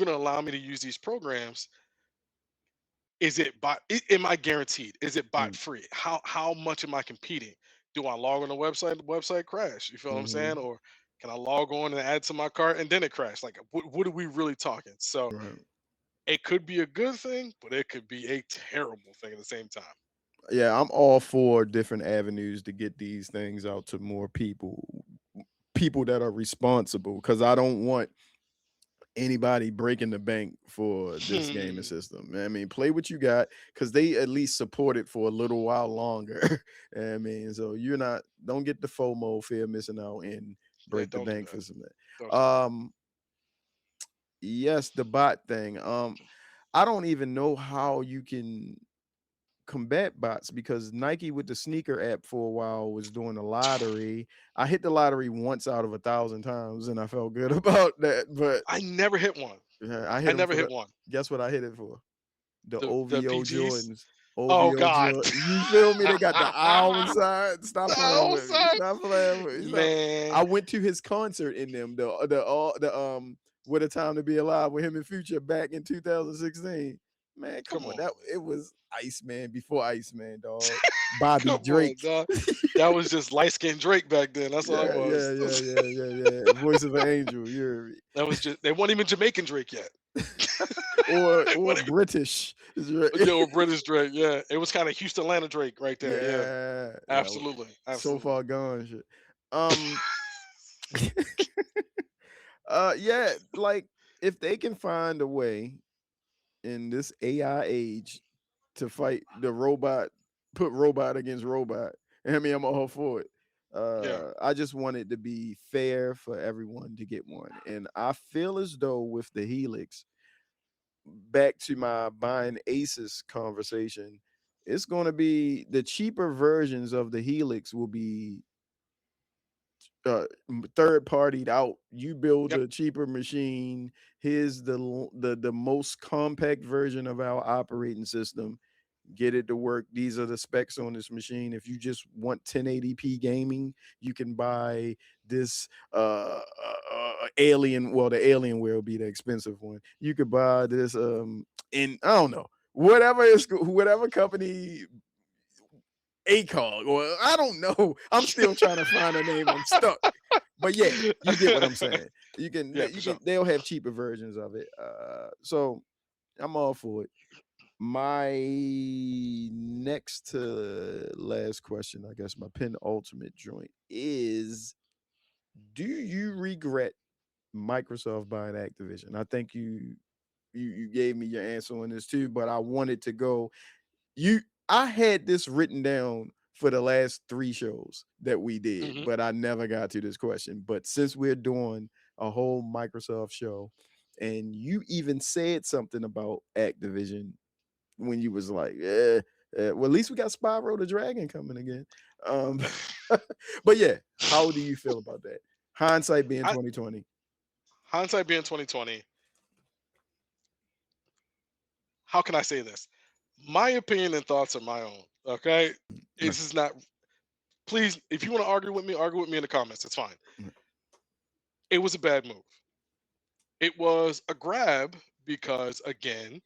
gonna allow me to use these programs, is it bot? Am I guaranteed? Is it bot Mm, free? How much am I competing? Do I log on the website? The website crash. You feel what I'm saying? mhm. Or can I log on and add to my cart and then it crashed? Like what are we really talking? So Right. it could be a good thing, but it could be a terrible thing at the same time. Yeah, I'm all for different avenues to get these things out to more people, people that are responsible, because I don't want anybody breaking the bank for this gaming system. I mean, play what you got because they at least support it for a little while longer. I mean, so you're not don't get the FOMO, fear of missing out, and Yeah, break the don't do bank that. for something. Don't do that. Um, yes, the bot thing. I don't even know how you can combat bots because Nike with the sneaker app for a while was doing a lottery. I hit the lottery once out of 1,000 times and I felt good about that. But I never hit one. yeah, I hit I them never for hit the one. guess what I hit it for? The The OVO PGs. Jordans. Oh OVO God. Jordan. You feel me? They got the owl inside. Stop playing Oh, with me. son. Stop playing with me. Stop. Man, I went to his concert in them. The What a Time to Be Alive with him and Future back in 2016. Man, come come on. on, That man. it was Iceman before Iceman, dog. Bobby Come on, Drake. dog. That was just light skinned Drake back then. That's all it Yeah, yeah, was. yeah, yeah, yeah, yeah. Voice of an angel. You're That was just they weren't even Jamaican Drake yet. or They weren't even- British. Is right. yeah, or British Drake. Yeah, it was kind of Houston Atlanta Drake right there. Yeah, Yeah, yeah. absolutely, So absolutely. far gone. Shit. Um. Yeah. Like if they can find a way in this AI age to fight the robot, put robot against robot. I mean, I'm all for it. Yeah. I just want it to be fair for everyone to get one, and I feel as though with the Helix, back to my buying Asus conversation, it's going to be the cheaper versions of the Helix will be third partied out. You build Yep. a cheaper machine. Here's the most compact version of our operating system. Get it to work. These are the specs on this machine. If you just want 1080p gaming, you can buy this alien. Well, the Alienware will be the expensive one. You could buy this in I don't know whatever company ACOG, or I don't know. I'm still trying to find a name. I'm stuck. But yeah, you get what I'm saying. Yeah, for You sure. can they'll have cheaper versions of it. So I'm all for it. My next to last question, I guess my penultimate joint is: do you regret Microsoft buying Activision? I think you gave me your answer on this too, but I wanted to go you I had this written down for the last 3 shows that we did, Hmm. but I never got to this question. But since we're doing a whole Microsoft show, and you even said something about Activision when you was like, well, at least we got Spyro the Dragon coming again. Um, but yeah, how do you feel about that? Hindsight being I, 2020. hindsight being 2020. how can I say this? My opinion and thoughts are my own. Okay, Nah, this is not. Please, if you want to argue with me in the comments. It's fine. nah. It was a bad move. It was a grab because again,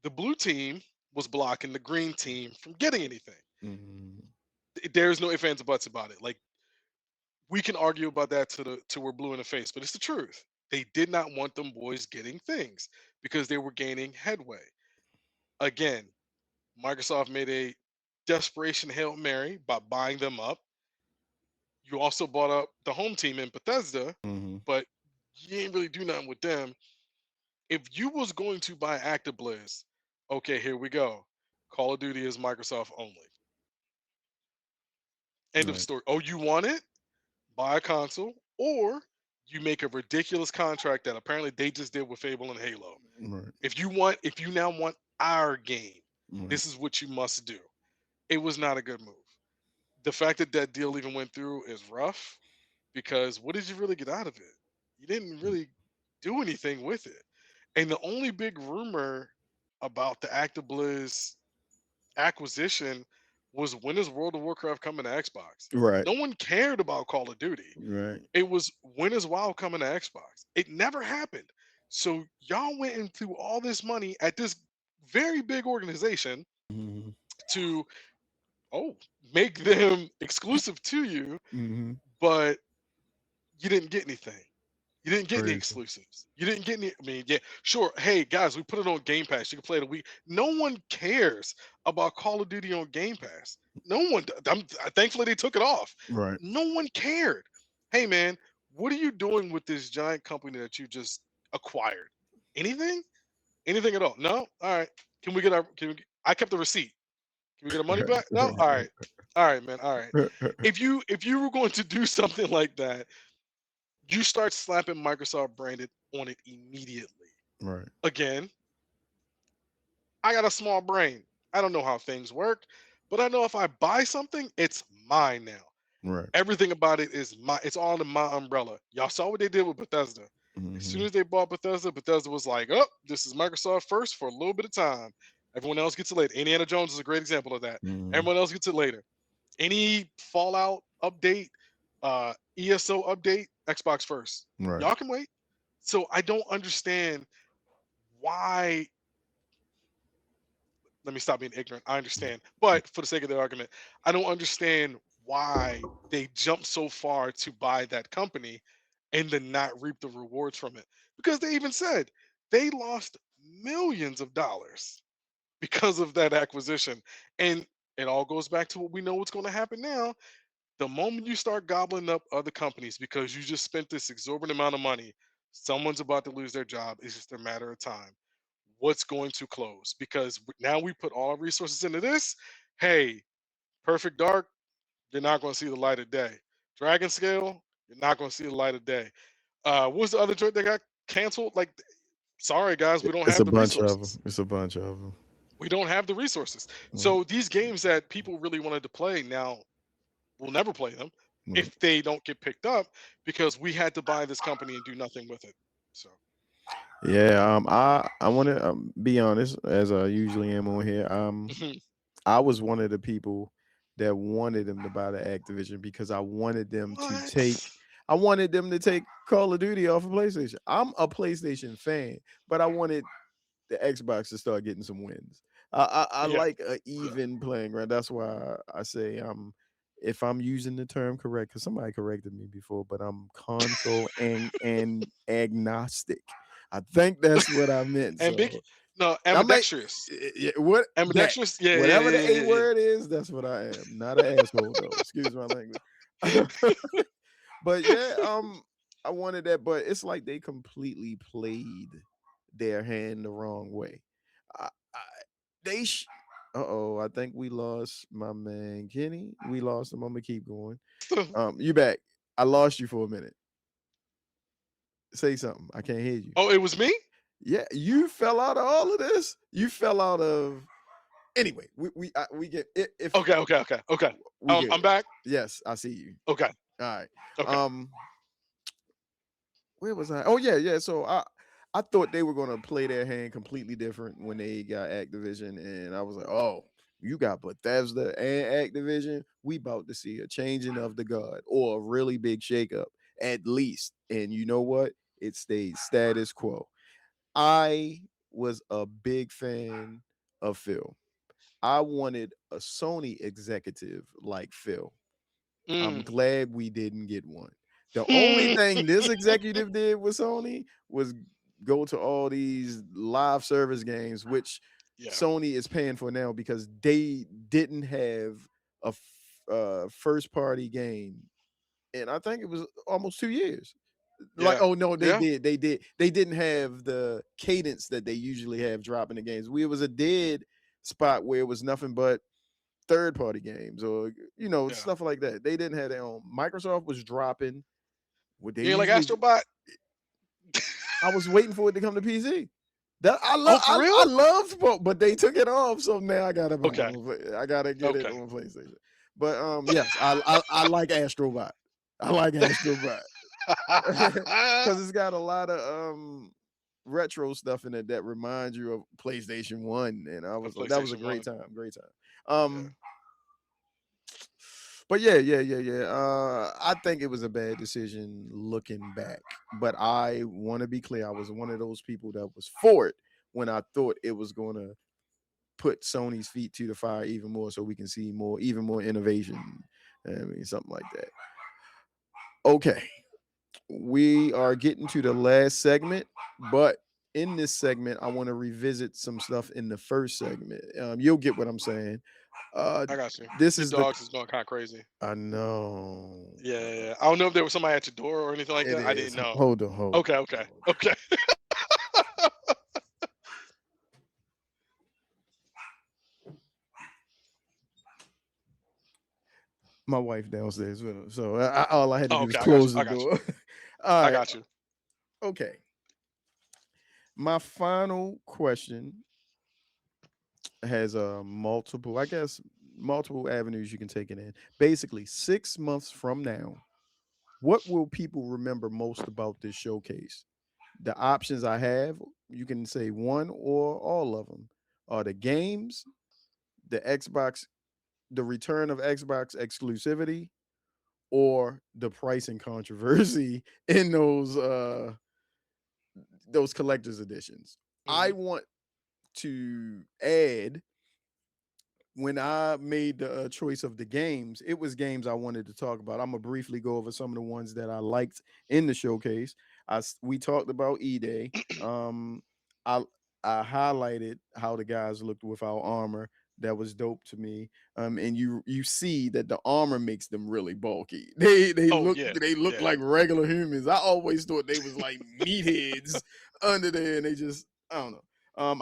the blue team was blocking the green team from getting anything. Mhm. There's no ifs ands or buts about it. Like we can argue about that to we're blue in the face, but it's the truth. They did not want them boys getting things because they were gaining headway. Again, Microsoft made a desperation Hail Mary by buying them up. You also bought up the home team in Bethesda, Mhm. but you ain't really do nothing with them. If you was going to buy ActiBliz, okay, here we go. Call of Duty is Microsoft only. End of Right. story. Oh, you want it? Buy a console, or you make a ridiculous contract that apparently they just did with Fable and Halo. Right. If you now want our game, Right. this is what you must do. It was not a good move. The fact that that deal even went through is rough because what did you really get out of it? You didn't really do anything with it. And the only big rumor about the ActiBliz acquisition was when is World of Warcraft coming to Xbox? Right. No one cared about Call of Duty. Right. It was when is WoW coming to Xbox? It never happened. So y'all went into all this money at this very big organization Mhm. to oh make them exclusive to you, Mhm. but you didn't get anything. You didn't get any Crazy. exclusives. You didn't get any. I mean, yeah, sure. Hey guys, we put it on Game Pass. You can play it a week. No one cares about Call of Duty on Game Pass. No one. Thankfully, they took it off. Right. No one cared. Hey man, what are you doing with this giant company that you just acquired? Anything? Anything at all? No. All right. Can we get our? Can we? I kept the receipt. Can we get our money back? No. All right. All right, man. All right. If you were going to do something like that, you start slapping Microsoft branded on it immediately. Right. Again, I got a small brain. I don't know how things work, but I know if I buy something, it's mine now. Right. Everything about it is my it's all under my umbrella. Y'all saw what they did with Bethesda. As soon Mhm. as they bought Bethesda, Bethesda was like, oh, this is Microsoft first for a little bit of time. Everyone else gets it later. Indiana Jones is a great example of that. Mhm. Everyone else gets it later. Any Fallout update, ESO update, Xbox first. Right. Y'all can wait. So I don't understand why. Let me stop being ignorant. I understand, but for the sake of the argument, I don't understand why they jumped so far to buy that company and then not reap the rewards from it. Because they even said they lost millions of dollars because of that acquisition, and it all goes back to what we know what's going to happen now. The moment you start gobbling up other companies because you just spent this exorbitant amount of money, someone's about to lose their job. It's just a matter of time. What's going to close? Because now we put all our resources into this. Hey, Perfect Dark, you're not going to see the light of day. Dragon Scale, you're not going to see the light of day. What was the other joint that got canceled? Like, sorry guys, we don't It's have a the bunch of them. resources. It's a bunch of them. We don't have the resources. Right. So these games that people really wanted to play now we'll never play them Right. if they don't get picked up because we had to buy this company and do nothing with it. So Yeah. I want to be honest, as I usually am on here. mhm. I was one of the people that wanted them to buy the Activision because I wanted them to take. What? I wanted them to take Call of Duty off of PlayStation. I'm a PlayStation fan, but I wanted the Xbox to start getting some wins. I Yeah. like a even playing ground. That's why I say if I'm using the term correct, because somebody corrected me before, but I'm console and agnostic. I think that's what I meant. Ambic? So No, I might ambidextrous. what that Ambidextrous? Yeah, yeah, whatever the yeah, A yeah, word is, that's what I am. Not an asshole though. Excuse my language. But yeah, I wanted that, but it's like they completely played their hand the wrong way. I they uh-oh, I think we lost my man Kenny. We lost him. I'm gonna keep going. yeah. You back. I lost you for a minute. Say something. I can't hear you. Oh, it was me? Yeah, you fell out of all of this. You fell out of anyway. We get if Okay, okay, okay, okay. we get I'm back. yes, I see you. Okay, All right. okay. Um, where was I? Oh yeah, yeah. So I I thought they were gonna play their hand completely different when they got Activision, and I was like, oh, you got Bethesda and Activision. We about to see a changing of the guard or a really big shakeup at least. And you know what? It stayed status quo. I was a big fan of Phil. I wanted a Sony executive like Phil. I'm Mm. glad we didn't get one. The only thing this executive did with Sony was go to all these live service games, which Yeah, Sony is paying for now because they didn't have a first party game, and I think it was almost 2 years. Like, yeah, oh no, they yeah, did, they did, they didn't have the cadence that they usually have dropping the games. It was a dead spot where it was nothing but third party games or yeah. stuff like that. They didn't have their own. Microsoft was dropping what they You ain't like usually. Astrobot? I was waiting for it to come to PC. That I Oh, love. for I real? loved, but they took it off. So now I gotta buy it. Okay, I gotta get it okay. on PlayStation. But yes, I like Astrobot. I like Astrobot because it's got a lot of retro stuff in it that reminds you of PlayStation One, and I On was like, that was a PlayStation great 1. time, great time. Yeah, But yeah. I think it was a bad decision looking back. But I want to be clear. I was one of those people that was for it when I thought it was going to put Sony's feet to the fire even more, so we can see even more innovation. I mean, something like that. Okay, we are getting to the last segment, but in this segment, I want to revisit some stuff in the first segment. You'll get what I'm saying. Uh, I got you. this Your is the dogs is going kind of crazy. I know Yeah, yeah, yeah. I don't know if there was somebody at your door or anything like it that. I didn't is. know. Hold Okay, okay, on. okay. My wife downstairs with her, so all I had to Oh, do was okay, I got you. close the I got you. door. All I right, got you. okay. My final question has multiple, I guess, multiple avenues you can take it in. Basically, 6 months from now, what will people remember most about this showcase? The options I have, you can say one or all of them, are the games, the Xbox, the return of Xbox exclusivity, or the pricing controversy in those collector's editions. I Hmm. want to add, when I made the choice of the games, it was games I wanted to talk about. I'm gonna briefly go over some of the ones that I liked in the showcase. We talked about E Day. I I highlighted how the guys looked without armor. That was dope to me. And you see that the armor makes them really bulky. Oh yeah, They look yeah. like regular humans. I always thought they was like meatheads under there, and they just, I don't know.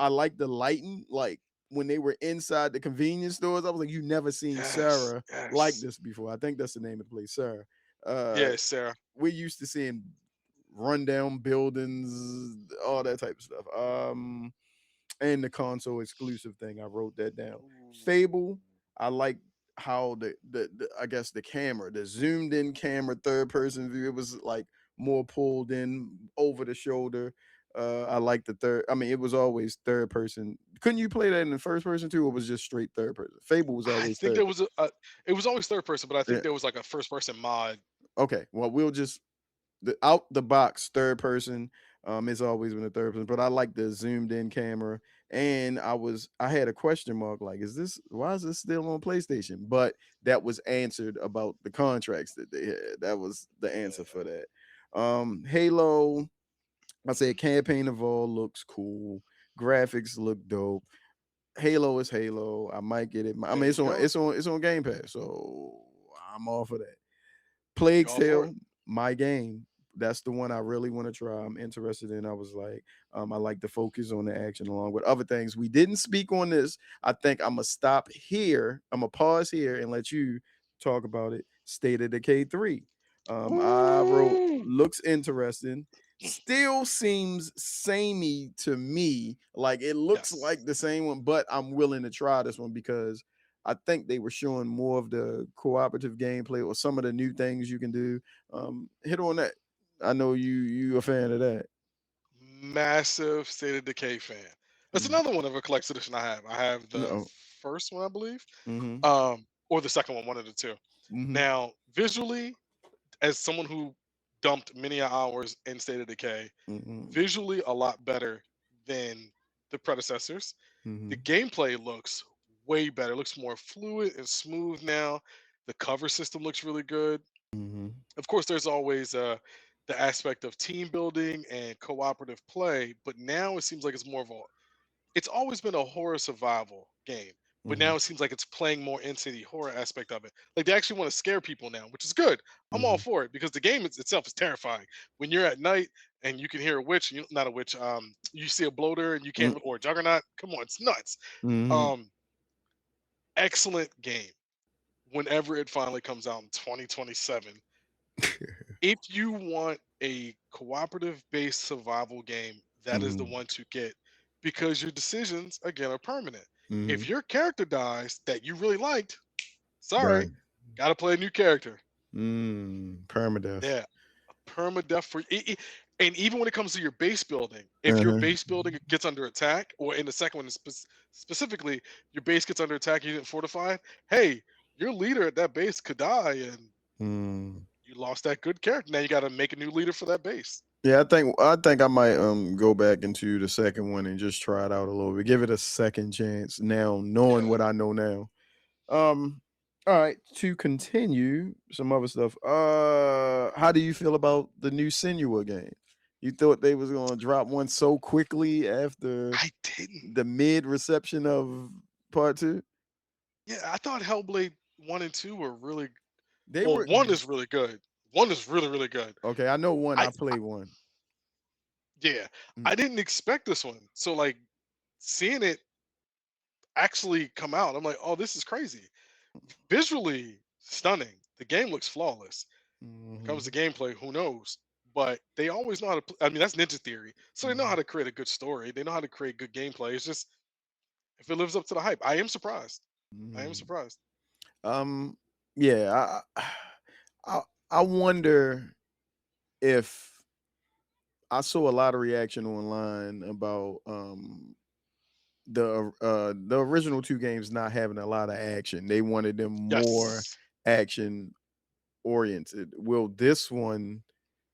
I like the lighting, like when they were inside the convenience stores. I was like, you never seen Yes, Sarah like yes. this before. I think that's the name of the place, Sarah. Uh, Yes, Sarah. we're used to seeing rundown buildings, all that type of stuff. And the console exclusive thing, I wrote that down. Ooh. Fable, I like how the I guess the camera, the zoomed in camera, third person view, it was like more pulled in over the shoulder. I like the third. I mean, it was always third person. Couldn't you play that in the first person too, or was it just straight third person? Fable was I always think third. there was it was always third person, but I Yeah. think there was like a first person mod. Okay. Well, we'll just the out the box third person. It's always been a third person, but I like the zoomed in camera. And I had a question mark, like, why is this still on PlayStation? But that was answered about the contracts that they had. That was the answer for Yeah. that. Halo, I said campaign of all looks cool. Graphics look dope. Halo is Halo. I might get it. I There mean, you go. it's on Game Pass, so I'm all for that. You Plague all for it? Tale, my game. That's the one I really want to try. I'm interested in. I was like, I like to focus on the action along with other things. We didn't speak on this. I think I'm gonna stop here. I'm gonna pause here and let you talk about it. State of Decay 3. I wrote Ooh. looks interesting. Still seems samey to me. Like it looks Yes. like the same one, but I'm willing to try this one because I think they were showing more of the cooperative gameplay or some of the new things you can do. Hit on that. I know you a fan of that. massive State of Decay fan. That's Mm. another one of a collector's edition I have. I have the No. first one, I believe, Mhm. or the second one of the two. Mhm. Now, visually, as someone who dumped many hours in State of Decay, Mhm. visually a lot better than the predecessors. The Mhm. gameplay looks way better. It looks more fluid and smooth now. The cover system looks really good. Mhm. Of course, there's always the aspect of team building and cooperative play, but now it seems like it's more of a. It's always been a horror survival game, but now Mhm. it seems like it's playing more into the horror aspect of it. Like they actually want to scare people now, which is good. I'm all Mhm. for it because the game itself is terrifying. When you're at night and you can hear a witch, not a witch, you see a bloater and you Mm. can't, or a juggernaut. Come on, it's nuts. Mhm. Um, Excellent game. Whenever it finally comes out in 2027, if you want a cooperative based survival game, that is the Mhm. one to get because your decisions again are permanent. If Mhm. your character dies that you really liked, Right. sorry, got to play a new character. Permadeath. Yeah, permadeath for and even when it comes to your base building, if your Uh-huh. base building gets under attack, or in the second one specifically, your base gets under attack, you didn't fortify. Hey, your leader at that base could die, and Mm. you lost that good character. Now you got to make a new leader for that base. Yeah, I think I might go back into the second one and just try it out a little bit. Give it a second chance now, knowing Yeah. what I know now. Um all right, to continue some other stuff. How do you feel about the new Senua game? You thought they was going to drop one so quickly after I didn't. the mid reception of part 2? Yeah, I thought Hellblade 1 and 2 were really They well, were 1 is really good. 1 is really, really good. okay, I know one, I I played one. Yeah, Mm. I didn't expect this one. So, like, seeing it actually come out, I'm like, "Oh, this is crazy." Visually stunning. The game looks flawless. When it comes to Mhm. gameplay, who knows? But they always know how to I mean, that's Ninja Theory. So they know how Mhm. to create a good story. They know how to create good gameplay. It's just if it lives up to the hype. I am surprised. I am Mhm. surprised. Um yeah, I I wonder if I saw a lot of reaction online about the original two games not having a lot of action. They wanted them more Yes. action oriented. Will this one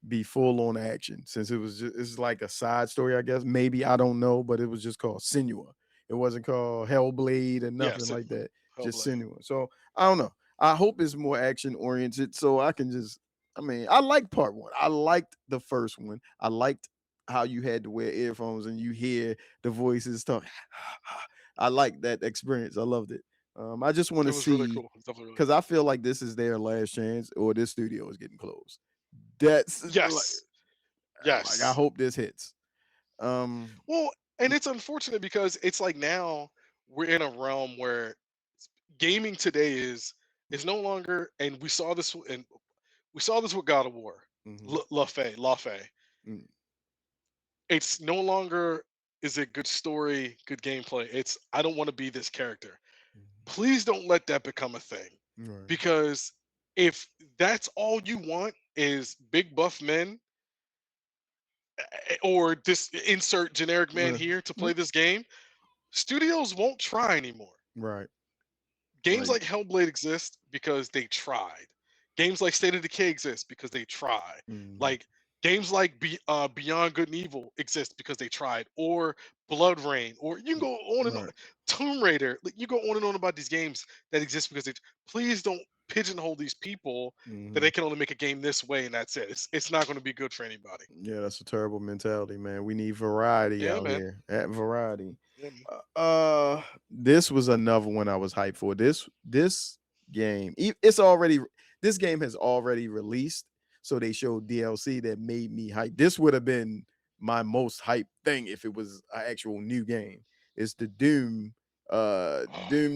be full on action since it's like a side story, I guess? Maybe, I don't know, but it was just called Senua. It wasn't called Hellblade or Yeah, nothing like Cinema. that. Just Hellblade. Senua. So I don't know. I hope it's more action oriented so I can just I mean, I like part one. I liked the first one. I liked how you had to wear earphones and you hear the voices talk. I like that experience. I loved it. I just want It to was really see cool. It's definitely really because cool. I feel like this is their last chance or this studio is getting closed. That's Yes. like I Yes. hope this hits. Um, Well, and it's unfortunate because it's like now we're in a realm where gaming today is no longer, and we saw this with God of War, mhm, La Fey. mm, It's no longer is it good story, good gameplay. It's I don't want to be this character. mhm, Please don't let that become a thing, right, because if that's all you want is big buff men or just insert generic man uh, here to mm, play this game, studios won't try anymore. right, Games like, like Hellblade exist because they tried. Games like State of Decay exist because they try. mhm, Like games like Beyond Good and Evil exist because they tried, or Blood Rain, or you can mm, go on and on. right, Tomb Raider. Like, you go on and on about these games that exist because they. Please don't pigeonhole these people that they mhm. can only make a game this way and that's it. It's not going to be good for anybody. Yeah, that's a terrible mentality, man. We need variety Yeah, out man. here. At variety. Yeah, man. This was another one I was hyped for. This game, it's already this game has already released, so they showed DLC that made me hype. This would have been my most hype thing if it was an actual new game. It's the Doom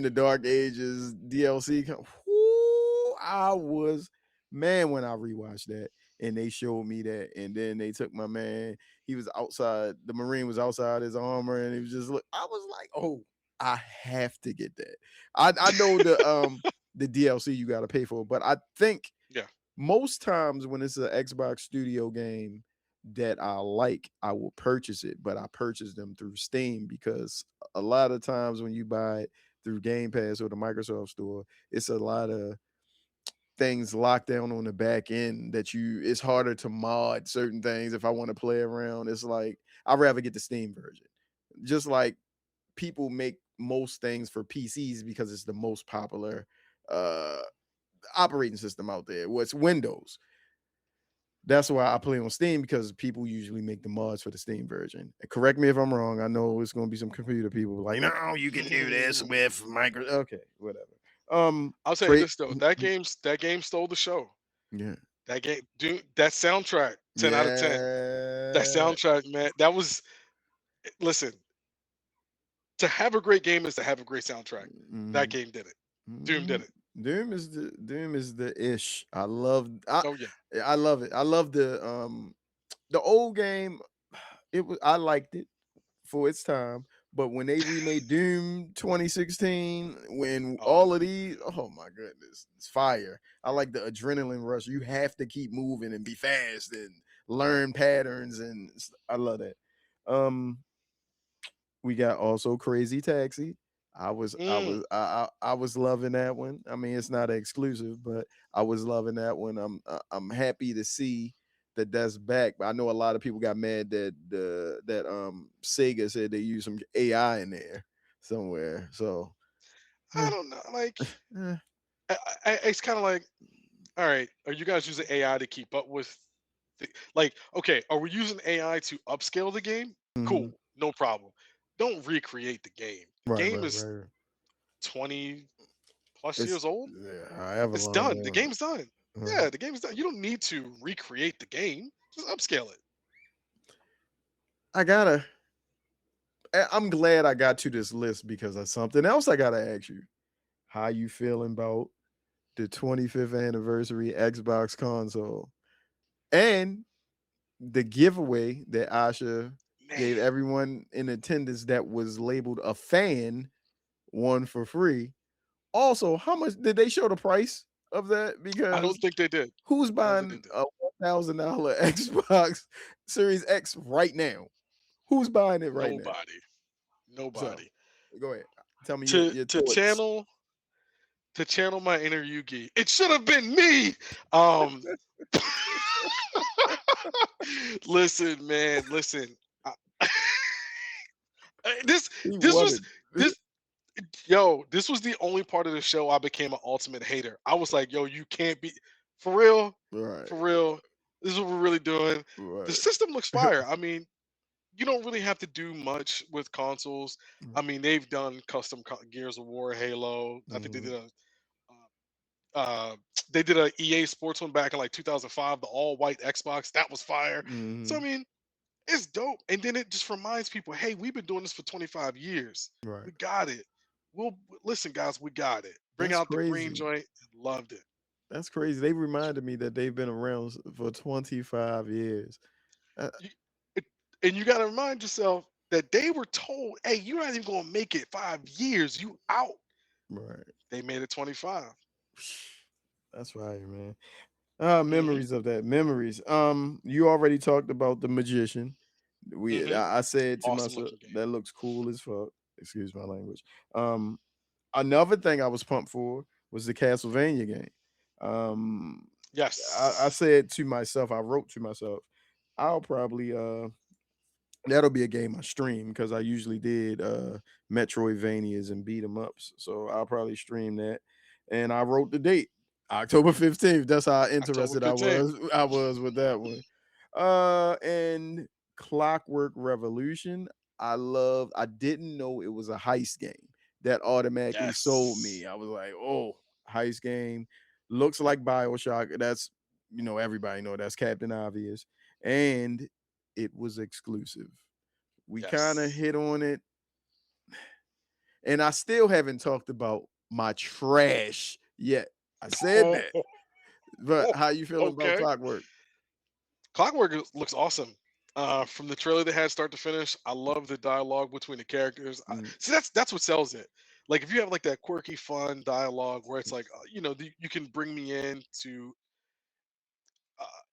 the Dark Ages DLC. Whoo, I was man when I rewatched that and they showed me that, and then they took my man. He was outside. The Marine was outside his armor, and he was just look. I was like, oh, I have to get that. I know the DLC you got to pay for, but I think Yeah. most times when it's an Xbox Studio game, that I like, I will purchase it, but I purchase them through Steam because a lot of times when you buy it through Game Pass or the Microsoft Store, it's a lot of things locked down on the back end that it's harder to mod certain things if I want to play around. It's like I'd rather get the Steam version. Just like people make most things for PCs because it's the most popular uh operating system out there. What's Windows. That's why I play on Steam because people usually make the mods for the Steam version. And correct me if I'm wrong. I know it's going to be some computer people like, no, you can do this with micro. Okay, whatever. I'll say Trade. this though, that game stole the show. Yeah, That game, dude, that soundtrack, 10 out of 10. That yeah. soundtrack, man, that was. Listen, to have a great game is to have a great soundtrack. That Mhm, game did it. Doom did mhm. it. Doom is the ish. I Oh yeah. I love it. I love the old game. It was I liked it for its time. But when they remade Doom 2016, when Oh all of man. these, oh my goodness, it's fire. I like the adrenaline rush. You have to keep moving and be fast and learn patterns, and I love that. Um, we got also Crazy Taxi. Mm, I was loving that one. I mean, it's not an exclusive, but I was loving that one. I'm happy to see that that's back. But I know a lot of people got mad that Sega said they used some AI in there somewhere. So I eh, don't know. Like, eh, it's kind of like, all right, are you guys using AI to keep up with? Like, okay, are we using AI to upscale the game? mhm. Cool, no problem. Don't recreate the game. The Right, game right, is right. 20 plus It's years old. however It's long. done. The game's done. Right. Yeah, the game's done. You don't need to recreate the game. Just upscale it. I gotta. I'm glad I got to this list because of something else I gotta ask you. How you feeling about the 25th anniversary Xbox console and the giveaway that Asha Man, gave everyone in attendance that was labeled a fan one for free. Also, how much did they show the price of that? I Because don't think they did. who's I don't think they buying did. a $1,000 Xbox Series X right now? Who's buying it right now? Nobody. So Nobody. go ahead. Tell me To your to thoughts. channel to channel my inner Yugi. It should have been me. Um Listen, man, listen. I, this He this was wanted this yo, this was the only part of the show I became an ultimate hater. I was like, yo, you can't be for real, right, for real. This is what we're really doing. The right. system looks fire. I mean, you don't really have to do much with consoles. I mean, they've done custom Gears of War, Halo. I think Mhm, uh, they did a EA Sports one back in like 2005, the all white Xbox. That was fire. So I mhm, mean, it's dope. And then it just reminds people, hey, we've been doing this for 25 years. right. We got it. We'll listen, guys. We got it. Bring That's out the green crazy. joint. Loved it. That's crazy. They reminded me that they've been around for 25 years. You, it and you got to remind yourself that they were told, hey, you're not even going to make it 5 years. You out. Right. They made it 25. That's right, man. Hmm. Memories of that. Memories. You already talked about the magician. Hmm. I said to Awesome myself, looking game. that looks cool as fuck. Excuse my language. Um, Another thing I was pumped for was the Castlevania game. Um, I Yes. said to myself, I wrote to myself, I'll probably that'll be a game I stream because I usually did Metroidvanias and beat 'em ups. So I'll probably stream that. And I wrote the date, October 15th. That's how October interested I 15th. was. I was with that one. And Clockwork Revolution. I didn't know it was a heist game. That automatically sold Yes. me. I was like, oh, heist game. Looks like Bioshock. That's everybody know that's Captain Obvious. And it was exclusive. We kind of Yes. hit on it, and I still haven't talked about my trash yet. I said that, but how you feeling about Okay. Clockwork? Clockwork looks awesome. From the trailer they had start to finish, I love the dialogue between the characters. Mm, See, that's what sells it. Like if you have like that quirky, fun dialogue where it's like, you can bring me in to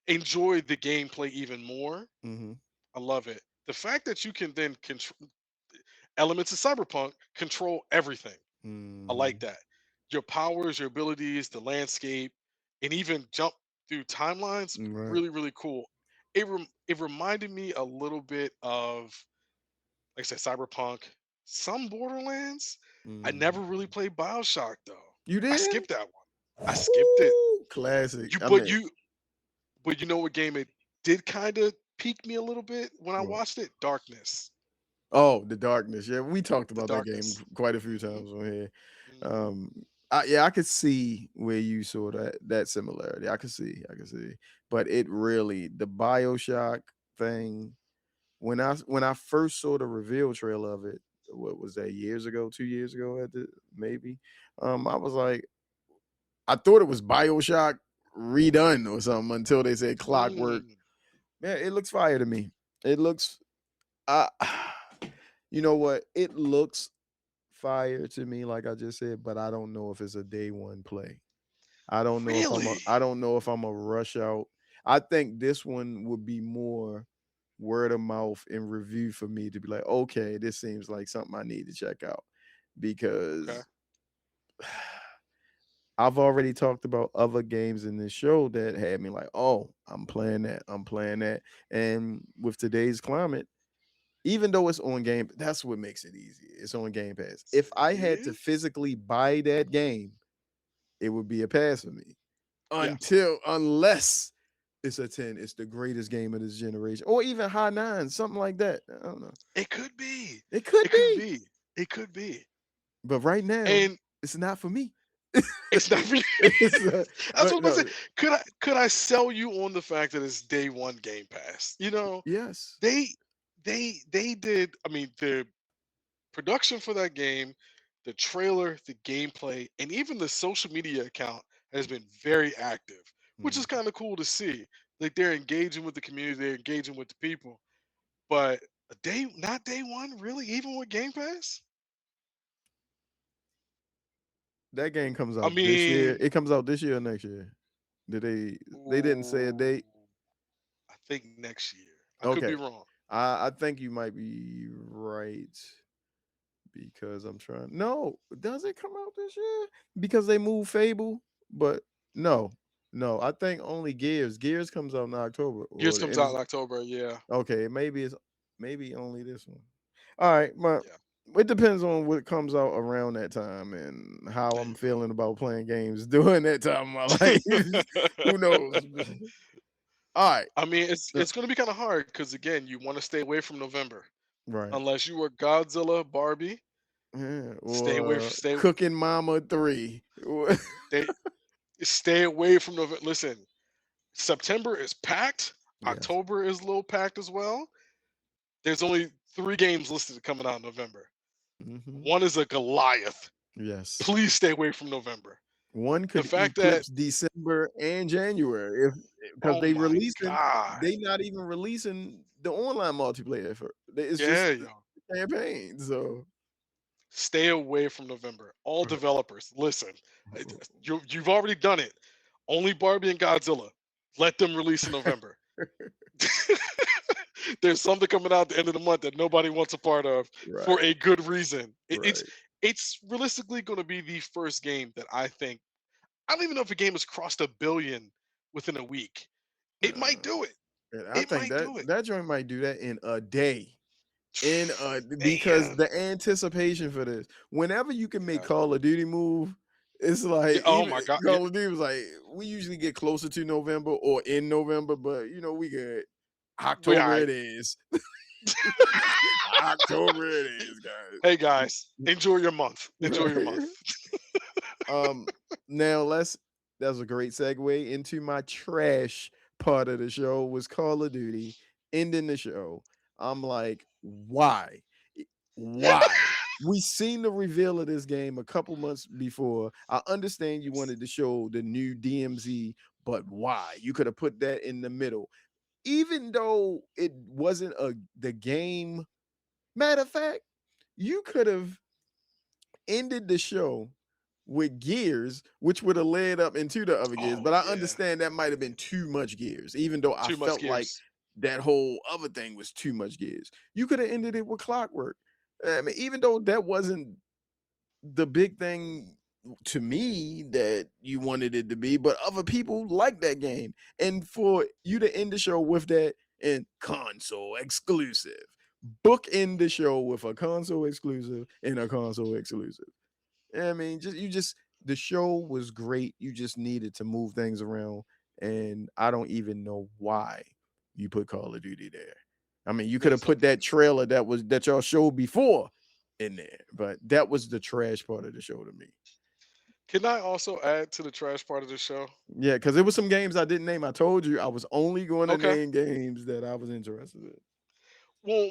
enjoy the gameplay even more. Mm-hmm. I love it. The fact that you can then control elements of cyberpunk, control everything. I like Mm-hmm. that. Your powers, your abilities, the landscape, and even jump through timelines. Right. Really, really cool. It reminded me a little bit of, like I said, cyberpunk, some Borderlands. I never Mm. really played Bioshock though. You I did? skipped that one. I skipped it. Classic. You I but mean, you but you know what game it did kind of pique me a little bit when I what? watched it? Darkness. Oh, the darkness. Yeah, we talked The about that game Darkness. quite a few Hmm. times on here. Hmm. Um, yeah, I could see where you saw that similarity. I could see, but it really the Bioshock thing. When I first saw the reveal trail of it, what was that, years ago, 2 years ago at the maybe, I was like, I thought it was Bioshock redone or something until they said Clockwork. Mm, Man, it looks fire to me. It looks, uh, you know what? It looks fire to me, like I just said, but I don't know if it's a day one play. really? I don't know if I'm a rush out. I think this one would be more word of mouth and review for me to be like, okay, this seems like something I need to check out Okay. because I've already talked about other games in this show that had me like, oh, I'm playing that. I'm playing that. And with today's climate, even though it's on Game, that's what makes it easy. It's on Game Pass. If I had to See? physically buy that game, it would be a pass for me. Yeah. Unless it's a 10, it's the greatest game of this generation, or even high nine, something like that. I don't know. It could be. It could It could be, be. It could be. but right now, And it's not for me. it's not really. It's That's but what I'm no, saying. Could I sell you on the fact that it's day one Game Pass? yes. They they did. I mean, the production for that game, the trailer, the gameplay, and even the social media account has been very active, which is Mm. kind of cool to see. Like they're engaging with the community, they're engaging with the people. But not day one, really, even with Game Pass. That game comes I out this year. mean, It comes out this year or next year. Did they didn't say a ooh, date? I think next year. I could be Okay. wrong. I think you might be right because I'm trying. No, does it come out this year? Because they moved Fable, but no, no. I think only Gears. Gears comes out in October Gears or the comes end out of. in October. Yeah, Okay, maybe only this one. All right, but yeah. it depends on what comes out around that time and how There I'm you go. feeling about playing games during that time of my life. Who knows? All right. I mean, it's Uh, it's going to be kind of hard because again, you want to stay away from November Right. unless you were Godzilla, Barbie. Yeah, Stay away. or Stay. Cooking Mama 3. Stay. Stay away from November. Listen, September is packed. Yes. October is a little packed as well. There's only 3 games listed coming out in November. Hmm. One is a Goliath. Yes. Please stay away from November. One The could fact that, eclipse December and January if because oh my God. they not even releasing the online multiplayer for it's just Yeah, yo. the campaign. So Stay away from November. All developers, listen. You've already done it. Only Barbie and Godzilla. Let them release in November. There's something coming out at the end of the month that nobody wants a part of for right, a good reason. It's right. it's realistically going to be the first game that I don't even know if a game has crossed a billion within a week. It might Uh, do it. and I It think might that do it. that joint might do that in a day. Because Man. the anticipation for this, whenever you can make Yeah. Call of Duty move, it's Yeah. like Oh even my God. Yeah. Call of Duty was like we usually get closer to November or in November, but we good. We all October right. it is. October it is, Hey guys, enjoy your month. Enjoy your guys. month. um, Now that's a great segue into my trash part of the show was Call of Duty ending the show. I'm like, why? Why? We seen the reveal of this game a couple months before. I understand you wanted to show the new DMZ, but why? You could have put that in the middle. Even though it wasn't the game. Matter of fact, you could have ended the show with Gears, which would have led up into the other Gears. Oh But I yeah, understand that might have been too much Gears, even though I too much felt like gears. that whole other thing was too much Gears. You could have ended it with Clockwork. I mean, even though that wasn't the big thing to me that you wanted it to be, but other people like that game. And for you to end the show with that and console exclusive, book end the show with a console exclusive and a console exclusive. I mean, just the show was great. You just needed to move things around, and I don't even know why you put Call of Duty there. I mean, you could have Makes no put that sense. trailer that y'all showed before in there, but that was the trash part of the show to me. Can I also add to the trash part of the show? Yeah, because there was some games I didn't name. I told you I was only going to Okay. name games that I was interested in. Well,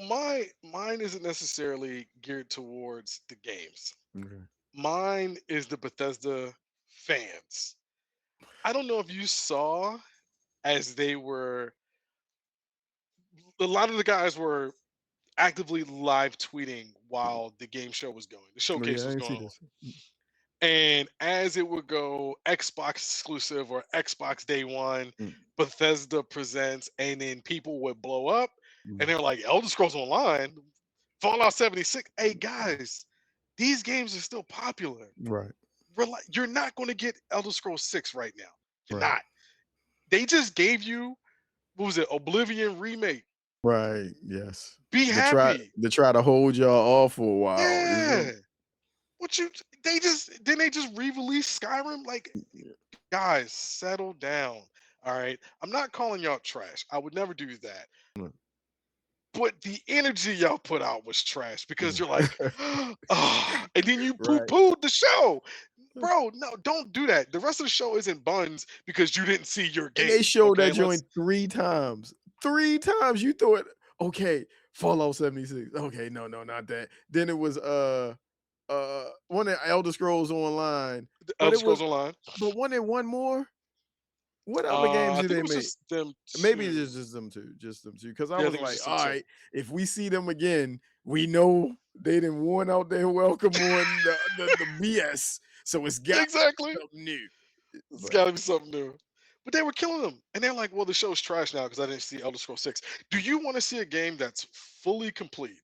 mine isn't necessarily geared towards the games. Okay. Mine is the Bethesda fans. I don't know if you saw as they were a lot of the guys were actively live tweeting while the game show was going. The Oh showcase yeah, I was didn't see going on. this. And as it would go Xbox exclusive or Xbox day one, Mm, Bethesda presents, and then people would blow up and mm, they're like, Elder Scrolls Online, Fallout 76. Hey guys, these games are still popular. right, You're not going to get Elder Scrolls 6 right now. You're right. not. They just gave you, what was it, Oblivion remake. Right. Yes. Be happy. To try to hold y'all off for a while. You feel Yeah. What you they just re-release Skyrim? Like, me? guys, settle down. All right. I'm not calling y'all trash. I would never do that. Yeah. But the energy y'all put out was trash because you're like, Yeah. oh, and then you Right. poo-pooed the show. Bro, no, don't do that. The rest of the show isn't buns because you didn't see your And they game. showed Okay, that let's joint 3 times. 3 times. You thought, okay, Fallout 76. Okay, no, no, not that. Then it was one of Elder Scrolls Online. the But Elder it was Scrolls Online. one and one more. What other games I do think they it was make? just them Maybe it's two. just them two, just them two. Because I Yeah, I was think it was like, just them all two. right, if we see them again, we know they didn't worn out their welcome on the BS. So it's got Exactly. something new. It's But got to be something new. But they were killing them, and they're like, "Well, the show's trash now because I didn't see Elder Scrolls 6." Do you want to see a game that's fully complete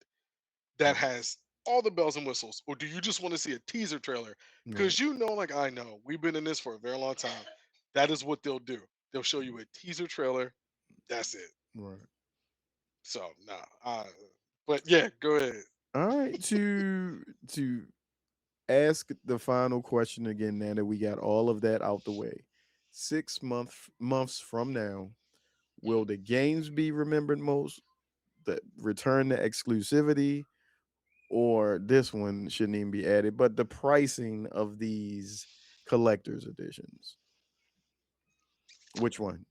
that mm, has all the bells and whistles, or do you just want to see a teaser trailer? right, Because you know, like I know, we've been in this for a very long time. That is what they'll do. They'll show you a teaser trailer. That's it. right. So nah. But yeah, go ahead. All right, to ask the final question again now that we got all of that out the way. 6 months from now, Mhm. will the games be remembered most? The return to exclusivity, or this one shouldn't even be added, but the pricing of these collector's editions. Which one?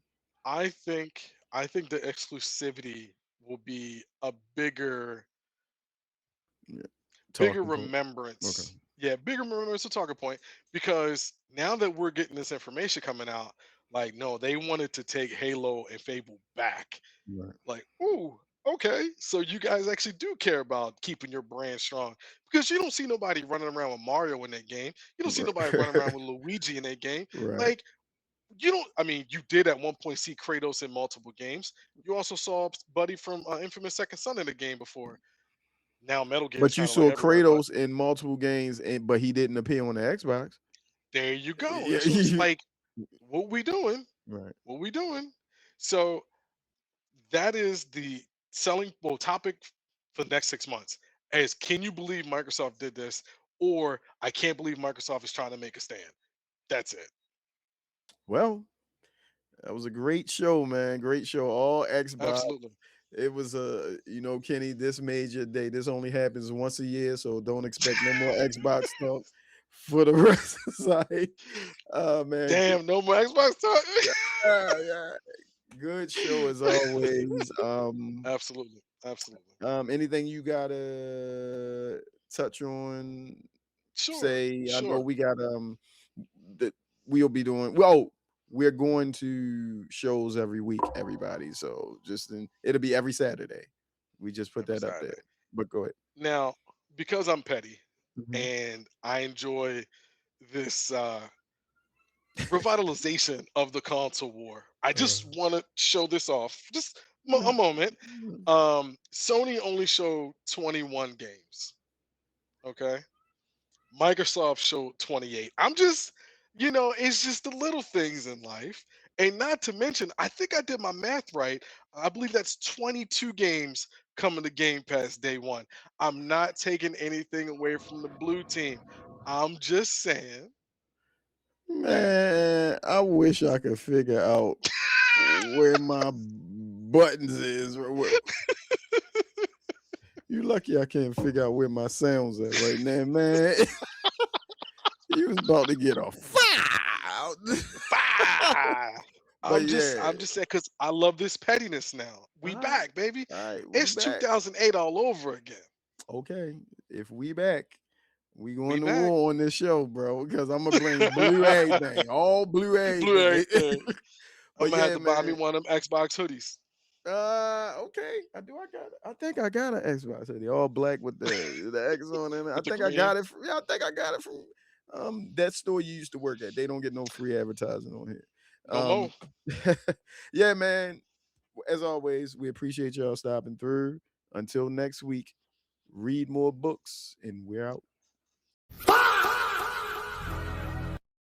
I think the exclusivity will be a Yeah. bigger Talking point. Okay. remembrance. Yeah, bigger remembrance to talking point because now that we're getting this information coming out, like no, they wanted to take Halo and Fable back. Right. Like, ooh, okay, so you guys actually do care about keeping your brand strong because you don't see nobody running around with Mario in that game. You don't see nobody running Right. around with Luigi in that game. Right. Like, you don't. I mean, you did at one point see Kratos in multiple games. You also saw Buddy from Infamous Second Son in the game before. Now Metal Gear is But you kind of like saw everywhere, but Kratos in multiple games, but he didn't appear on the Xbox. there you go. Yeah. That's what it's like. What we doing? Right. What we doing? So that is the selling well topic for the next 6 months. Is can you believe Microsoft did this, or I can't believe Microsoft is trying to make a stand. That's it. Well, that was a great show, man. Great show. All Xbox. Absolutely. It was Kenny, this made your day. This only happens once a year, so don't expect no more Xbox talk for the rest of the site. Man. Damn, no more Xbox talk. Yeah, yeah. Good show as always. Absolutely. Absolutely. Anything you gotta touch on? Sure. Say, I know Sure. we got that we'll be doing well. We're going to shows every week, everybody. So it'll be every Saturday. We just put Every that up there. Saturday. But go ahead. Now, because I'm petty Mhm. and I enjoy this revitalization of the console war. I just want to show this off. Just a moment. Sony only showed 21 games. Okay. Microsoft showed 28. I'm just, it's just the little things in life. And not to mention, I think I did my math right. I believe that's 22 games coming to Game Pass day one. I'm not taking anything away from the blue team. I'm just saying that. Man, I wish I could figure out where my buttons is. You lucky I can't figure out where my sounds at right now, man. You was about to get a foul. Bah! But I'm just yeah, I'm just saying because I love this pettiness now. We all right, back, baby. all right, we It's back. 2008 all over again. Okay, if we back, we We going to back. war on this show, bro. Because I'm gonna blame blue everything, all blue Blue everything. everything. I'm But gonna have yeah, to buy me man. one of them Xbox hoodies. Okay. I think I got an Xbox hoodie, all black with the X on it. I With the think I green. got it. I think I got it from that store you used to work at. They don't get no free advertising on here. No more. Yeah, man. As always, we appreciate y'all stopping through. Until next week, read more books, and we're out.